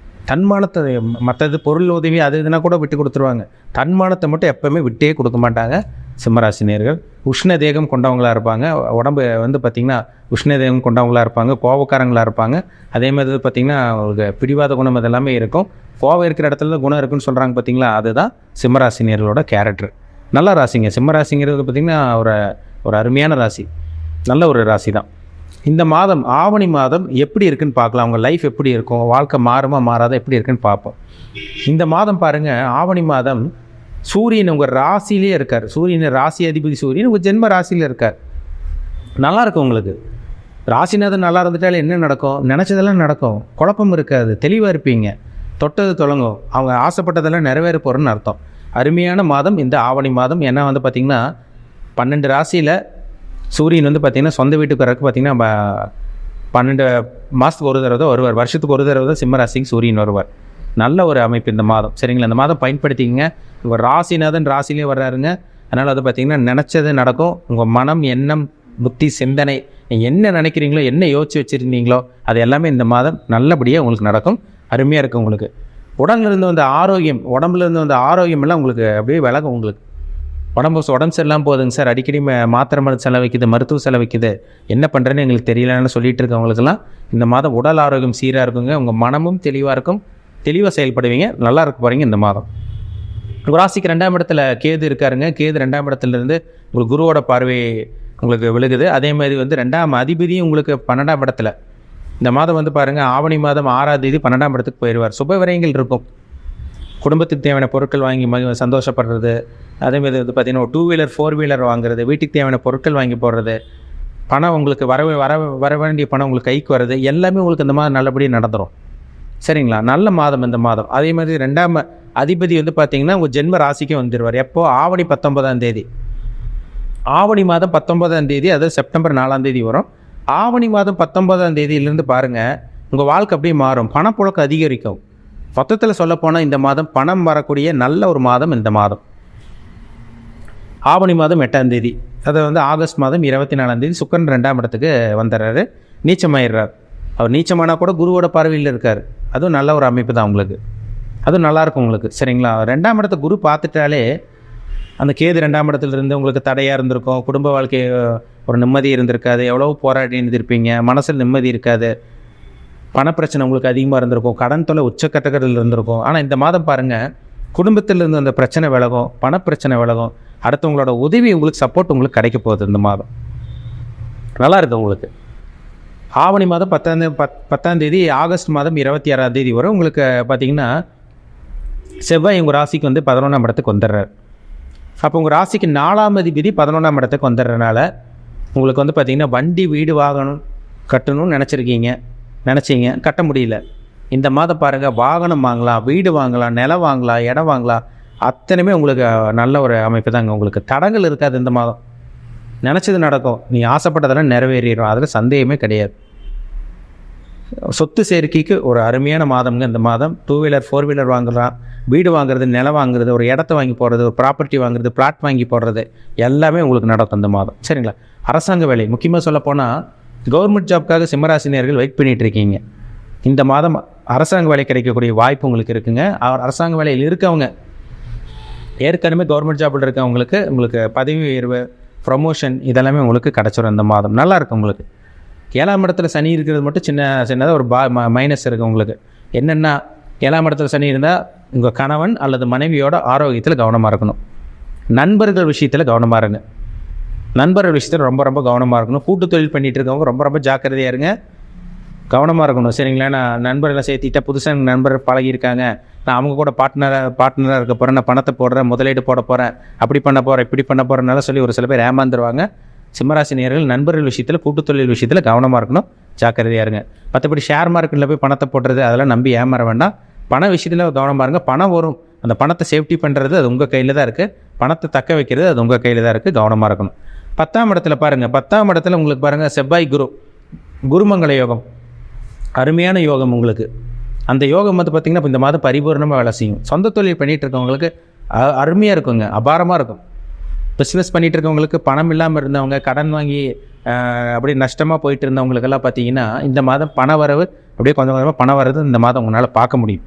தன்மானத்தை, மற்றது பொருள் உதவி அது இதுனா கூட விட்டு கொடுத்துருவாங்க. தன்மானத்தை மட்டும் எப்போவுமே விட்டே கொடுக்க மாட்டாங்க சிம்மராசினியர்கள். உஷ்ண தேகம் கொண்டவங்களாக இருப்பாங்க. உடம்பு வந்து பார்த்திங்கன்னா உஷ்ண தேகம் கொண்டவங்களாக இருப்பாங்க, கோபக்காரங்களாக இருப்பாங்க. அதே மாதிரி பார்த்திங்கன்னா அவங்களுக்கு பிடிவாத குணம் இதெல்லாமே இருக்கும். கோபம் இருக்கிற இடத்துல தான் குணம் இருக்குன்னு சொல்கிறாங்க பார்த்திங்களா, அதுதான் சிம்மராசினியர்களோட கேரக்டர். நல்ல ராசிங்க. சிம்மராசிங்கிறது பார்த்திங்கன்னா ஒரு அருமையான ராசி, நல்ல ஒரு ராசி தான். இந்த மாதம் ஆவணி மாதம் எப்படி இருக்குன்னு பார்க்கலாம். அவங்க லைஃப் எப்படி இருக்கும், வாழ்க்கை மாறுமா மாறாத எப்படி இருக்குன்னு பார்ப்போம். இந்த மாதம் பாருங்கள், ஆவணி மாதம் சூரியன் உங்கள் ராசியிலே இருக்கார். சூரியன் ராசி அதிபதி சூரியன் உங்கள் ஜென்ம ராசியில் இருக்கார். நல்லாயிருக்கும் உங்களுக்கு. ராசிநாதன் நல்லா இருந்துட்டாலே என்ன நடக்கும், நினச்சதெல்லாம் நடக்கும், குழப்பம் இருக்காது, தெளிவாக இருப்பீங்க, தொட்டது தொடங்கும், அவங்க ஆசைப்பட்டதெல்லாம் நிறைவேற போகிறேன்னு அர்த்தம். அருமையான மாதம் இந்த ஆவணி மாதம். ஏன்னா வந்து பார்த்திங்கன்னா 12 ராசியில் சூரியன் வந்து பார்த்திங்கன்னா சொந்த வீட்டுக்கு வரக்கு பார்த்திங்கன்னா 12 மாதத்துக்கு ஒரு தடவை தான் வருவார். வருஷத்துக்கு ஒரு தடவை தான் சிம்ம ராசிக்கு சூரியன் வருவார். நல்ல ஒரு அமைப்பு இந்த மாதம். சரிங்களா, இந்த மாதம் பயன்படுத்திக்கங்க. உங்கள் ராசிநாதன் ராசிலே வர்றாருங்க. அதனால் வந்து பார்த்திங்கன்னா நினச்சது நடக்கும். உங்கள் மனம், எண்ணம், புத்தி, சிந்தனை, என்ன நினைக்கிறீங்களோ, என்ன யோசிச்சு வச்சுருந்தீங்களோ அது எல்லாமே இந்த மாதம் நல்லபடியாக உங்களுக்கு நடக்கும். அருமையாக இருக்கும். உங்களுக்கு உடம்புலேருந்து வந்த ஆரோக்கியம், உடம்புலேருந்து வந்த ஆரோக்கியம் எல்லாம் உங்களுக்கு அப்படியே விலகும். உங்களுக்கு உடம்பு சரியில்லாமல் போகுதுங்க சார், அடிக்கடி மாத்திரை மருந்து செலவைக்குது, மருத்துவ செலவைக்குது, என்ன பண்ணுறேன்னு எங்களுக்கு தெரியலன்னு சொல்லிட்டு இருக்கவங்களுக்கெல்லாம் இந்த மாதம் உடல் ஆரோக்கியம் சீராக இருக்குங்க. உங்கள் மனமும் தெளிவாக இருக்கும், தெளிவாக செயல்படுவீங்க, நல்லா இருக்க போகிறீங்க இந்த மாதம். ராசிக்கு 2ஆம் இடத்துல கேது இருக்காருங்க. கேது 2ஆம் இடத்துலேருந்து உங்களுக்கு குருவோட பார்வை உங்களுக்கு விழுகுது. அதே மாதிரி வந்து 2ஆம் அதிபதியும் உங்களுக்கு 12ஆம் இடத்துல. இந்த மாதம் வந்து பாருங்கள், ஆவணி மாதம் 6ஆம் தேதி 12ஆம் இடத்துக்கு போயிடுவார். சுப விரயங்கள் இருக்கும். குடும்பத்துக்கு தேவையான பொருட்கள் வாங்கி சந்தோஷப்படுறது. அதேமாதிரி வந்து பார்த்திங்கன்னா 2 வீலர் 4 வீலர் வாங்குறது, வீட்டுக்கு தேவையான பொருட்கள் வாங்கி போடுறது, பணம் உங்களுக்கு வர வேண்டிய பணம் உங்களுக்கு கைக்கு வர்றது, எல்லாமே உங்களுக்கு இந்த மாதம் நல்லபடியாக நடந்துடும். சரிங்களா, நல்ல மாதம் இந்த மாதம். அதே மாதிரி 2ஆம் அதிபதி வந்து பார்த்திங்கன்னா உங்கள் ஜென்ம ராசிக்கே வந்துடுவார். எப்போது, ஆவணி 19ஆம் தேதி. ஆவணி மாதம் 19ஆம் தேதி, அதாவது செப்டம்பர் 4ஆம் தேதி வரும். ஆவணி மாதம் 19ஆம் தேதியிலேருந்து பாருங்கள், உங்கள் வாழ்க்கை அப்படியே மாறும். பணப்புழக்கம் அதிகரிக்கும். மொத்தத்தில் சொல்லப்போனால் இந்த மாதம் பணம் வரக்கூடிய நல்ல ஒரு மாதம் இந்த மாதம். ஆவணி மாதம் 8ஆம் தேதி, அதை வந்து ஆகஸ்ட் மாதம் 24ஆம் தேதி சுக்கிரன் 2ஆம் இடத்துக்கு வந்துடுறாரு, நீச்சமாயிடுறார். அவர் நீச்சமானால் கூட குருவோட பார்வையில் இருக்கார். அதுவும் நல்ல ஒரு அமைப்பு தான் உங்களுக்கு, அதுவும் நல்லாயிருக்கும் உங்களுக்கு. சரிங்களா, 2ஆம் இடத்தை குரு பார்த்துட்டாலே அந்த கேது 2ஆம் இடத்துல இருந்து உங்களுக்கு தடையாக இருந்திருக்கும். குடும்ப வாழ்க்கை ஒரு நிம்மதி இருந்திருக்காது, எவ்வளோ போராடி இருந்திருப்பீங்க, மனசில் நிம்மதி இருக்காது, பணப்பிரச்சனை உங்களுக்கு அதிகமாக இருந்திருக்கும், கடன் தொலை உச்சக்கட்டத்தில் இருந்திருக்கும். ஆனால் இந்த மாதம் பாருங்கள், குடும்பத்தில் இருந்து அந்த பிரச்சனை விலகும், பணப்பிரச்சனை விலகும், அடுத்தவங்களோட உதவி உங்களுக்கு, சப்போர்ட் உங்களுக்கு கிடைக்க போகுது இந்த மாதம். நல்லா இருக்கு உங்களுக்கு. ஆவணி மாதம் 10ஆம் தேதி ஆகஸ்ட் மாதம் 26ஆம் தேதி வரை உங்களுக்கு பார்த்தீங்கன்னா செவ்வாய் உங்கள் ராசிக்கு வந்து 11ஆம் இடத்துக்கு வந்துடுறார். அப்போ உங்கள் ராசிக்கு 4ஆம் அதிபதி 11ஆம் இடத்துக்கு வந்துடுறதுனால உங்களுக்கு வந்து பார்த்திங்கன்னா வண்டி வீடு வாங்கணும் கட்டணும்னு நினச்சிங்க கட்ட முடியல. இந்த மாதம் பாருங்கள், வாகனம் வாங்கலாம், வீடு வாங்கலாம், நிலம் வாங்கலாம், இடம் வாங்கலாம், அத்தனையுமே உங்களுக்கு நல்ல ஒரு அமைப்பு தாங்க. உங்களுக்கு தடங்கள் இருக்காது. இந்த மாதம் நினச்சது நடக்கும், நீ ஆசைப்பட்டதெல்லாம் நிறைவேறிடும், அதில் சந்தேகமே கிடையாது. சொத்து சேர்க்கைக்கு ஒரு அருமையான மாதம்ங்க இந்த மாதம். 2 வீலர் 4 வீலர் வாங்கலாம், வீடு வாங்குறது, நிலம் வாங்குறது, ஒரு இடத்த வாங்கி போடுறது, ஒரு ப்ராப்பர்ட்டி வாங்குறது, பிளாட் வாங்கி போடுறது எல்லாமே உங்களுக்கு நடக்கும் இந்த மாதம். சரிங்களா? அரசாங்க வேலை முக்கியமாக சொல்ல போனால் கவர்மெண்ட் ஜாப்க்காக சிம்மராசினியர்கள் வெயிட் பண்ணிகிட்டு இருக்கீங்க. இந்த மாதம் அரசாங்க வேலை கிடைக்கக்கூடிய வாய்ப்பு உங்களுக்கு இருக்குங்க. அரசாங்க வேலையில் இருக்கவங்க ஏற்கனவே கவர்மெண்ட் ஜாப்பில் இருக்கவங்களுக்கு உங்களுக்கு பதவி உயர்வு, ப்ரொமோஷன் இதெல்லாமே உங்களுக்கு கிடச்சிரும் இந்த மாதம். நல்லா இருக்கும் உங்களுக்கு. 7ஆம் இடத்துல சனி இருக்கிறது மட்டும் சின்னதாக ஒரு மைனஸ் இருக்குது உங்களுக்கு. என்னென்னா 7ஆம் இடத்துல சனி இருந்தால் உங்கள் கணவன் அல்லது மனைவியோட ஆரோக்கியத்தில் கவனமாக இருக்கணும். நண்பர்கள் விஷயத்தில் கவனமாக இருங்க. நண்பர்கள் விஷயத்தில் ரொம்ப ரொம்ப கவனமாக இருக்கணும். கூட்டு தொழில் பண்ணிகிட்டு இருக்கவங்க ரொம்ப ரொம்ப ஜாக்கிரதையாக இருங்க, கவனமாக இருக்கணும். சரிங்களா? நான் நண்பர்களை சேர்த்திட்டா புதுசாக நண்பர் பழகியிருக்காங்க, நான் அவங்க கூட பார்ட்னராக இருக்க போகிறேன், நான் பணத்தை போடுறேன், முதலீடு போட போகிறேன், அப்படி பண்ண போகிறேன், இப்படி பண்ண போகிறேன்னால சொல்லி ஒரு சில பேர் ஏமாந்துருவாங்க. சிம்மராசி நேயர்கள் நண்பர்கள் விஷயத்தில் கூட்டு தொழில் விஷயத்தில் கவனமாக இருக்கணும், ஜாக்கிரதையாக இருங்க. மற்றபடி ஷேர் மார்க்கெட்டில் போய் பணத்தை போடுறது அதெல்லாம் நம்பி ஏமாற வேண்டாம். பண விஷயத்தில் கவனமாக இருங்க. பணம் வரும், அந்த பணத்தை சேஃப்டி பண்ணுறது அது உங்கள் கையில் தான் இருக்குது. பணத்தை தக்க வைக்கிறது அது உங்கள் கையில் தான் இருக்குது. கவனமாக இருக்கணும். 10ஆம் இடத்துல பாருங்கள், 10ஆம் இடத்துல உங்களுக்கு பாருங்கள் செவ்வாய் குருமங்கள யோகம், அருமையான யோகம் உங்களுக்கு. அந்த யோகம் வந்து பார்த்திங்கன்னா இப்போ இந்த மாதம் பரிபூர்ணமாக வேலை செய்யும். சொந்த தொழில் பண்ணிகிட்டு இருக்கவங்களுக்கு அருமையாக இருக்குங்க, அபாரமாக இருக்கும். பிஸ்னஸ் பண்ணிகிட்டு இருக்கவங்களுக்கு, பணம் இல்லாமல் இருந்தவங்க, கடன் வாங்கி அப்படியே நஷ்டமாக போயிட்டு இருந்தவங்களுக்கெல்லாம் பார்த்தீங்கன்னா இந்த மாதம் பண வரவு அப்படியே கொஞ்சம் கொஞ்சமாக பணம் வரது இந்த மாதம் உங்களால் பார்க்க முடியும்.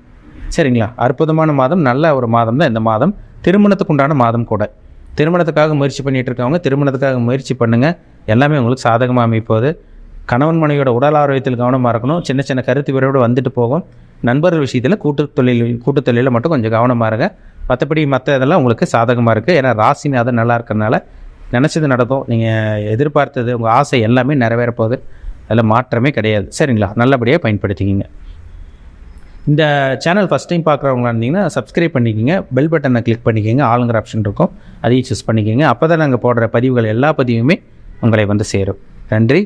சரிங்களா? அற்புதமான மாதம், நல்ல ஒரு மாதம் தான் இந்த மாதம். திருமணத்துக்கு உண்டான மாதம் கூட. திருமணத்துக்காக முயற்சி பண்ணிகிட்டு இருக்கவங்க திருமணத்துக்காக முயற்சி பண்ணுங்கள், எல்லாமே உங்களுக்கு சாதகமாக அமைப்போது. கணவன் மனைவியோட உடல் ஆரோக்கியத்தில் கவனமாக இருக்கணும். சின்ன சின்ன கருத்து விரைவோடு வந்துட்டு போகும். நண்பர்கள் விஷயத்தில் கூட்டு தொழிலில் மட்டும் கொஞ்சம் கவனமாக இருங்க. மற்றபடி மற்ற இதெல்லாம் உங்களுக்கு சாதகமாக இருக்குது. ஏன்னா ராசிநாதன் நல்லா இருக்கிறதுனால நினச்சது நடக்கும். நீங்கள் எதிர்பார்த்தது, உங்கள் ஆசை எல்லாமே நிறைவேறப்போகுது. அதில் மாற்றமே கிடையாது. சரிங்களா? நல்லபடியாக பயன்படுத்திக்கிங்க. இந்த சேனல் ஃபஸ்ட் டைம் பார்க்குறவங்களா இருந்தீங்கன்னா சப்ஸ்கிரைப் பண்ணிக்கோங்க, பெல் பட்டனை கிளிக் பண்ணிக்கோங்க, ஆளுங்கிற ஆப்ஷன் இருக்கும், அதையும் சூஸ் பண்ணிக்கோங்க. அப்போ தான் நாங்கள் போடுற பதிவுகள் எல்லா பதிவுமே உங்களை வந்து சேரும். நன்றி.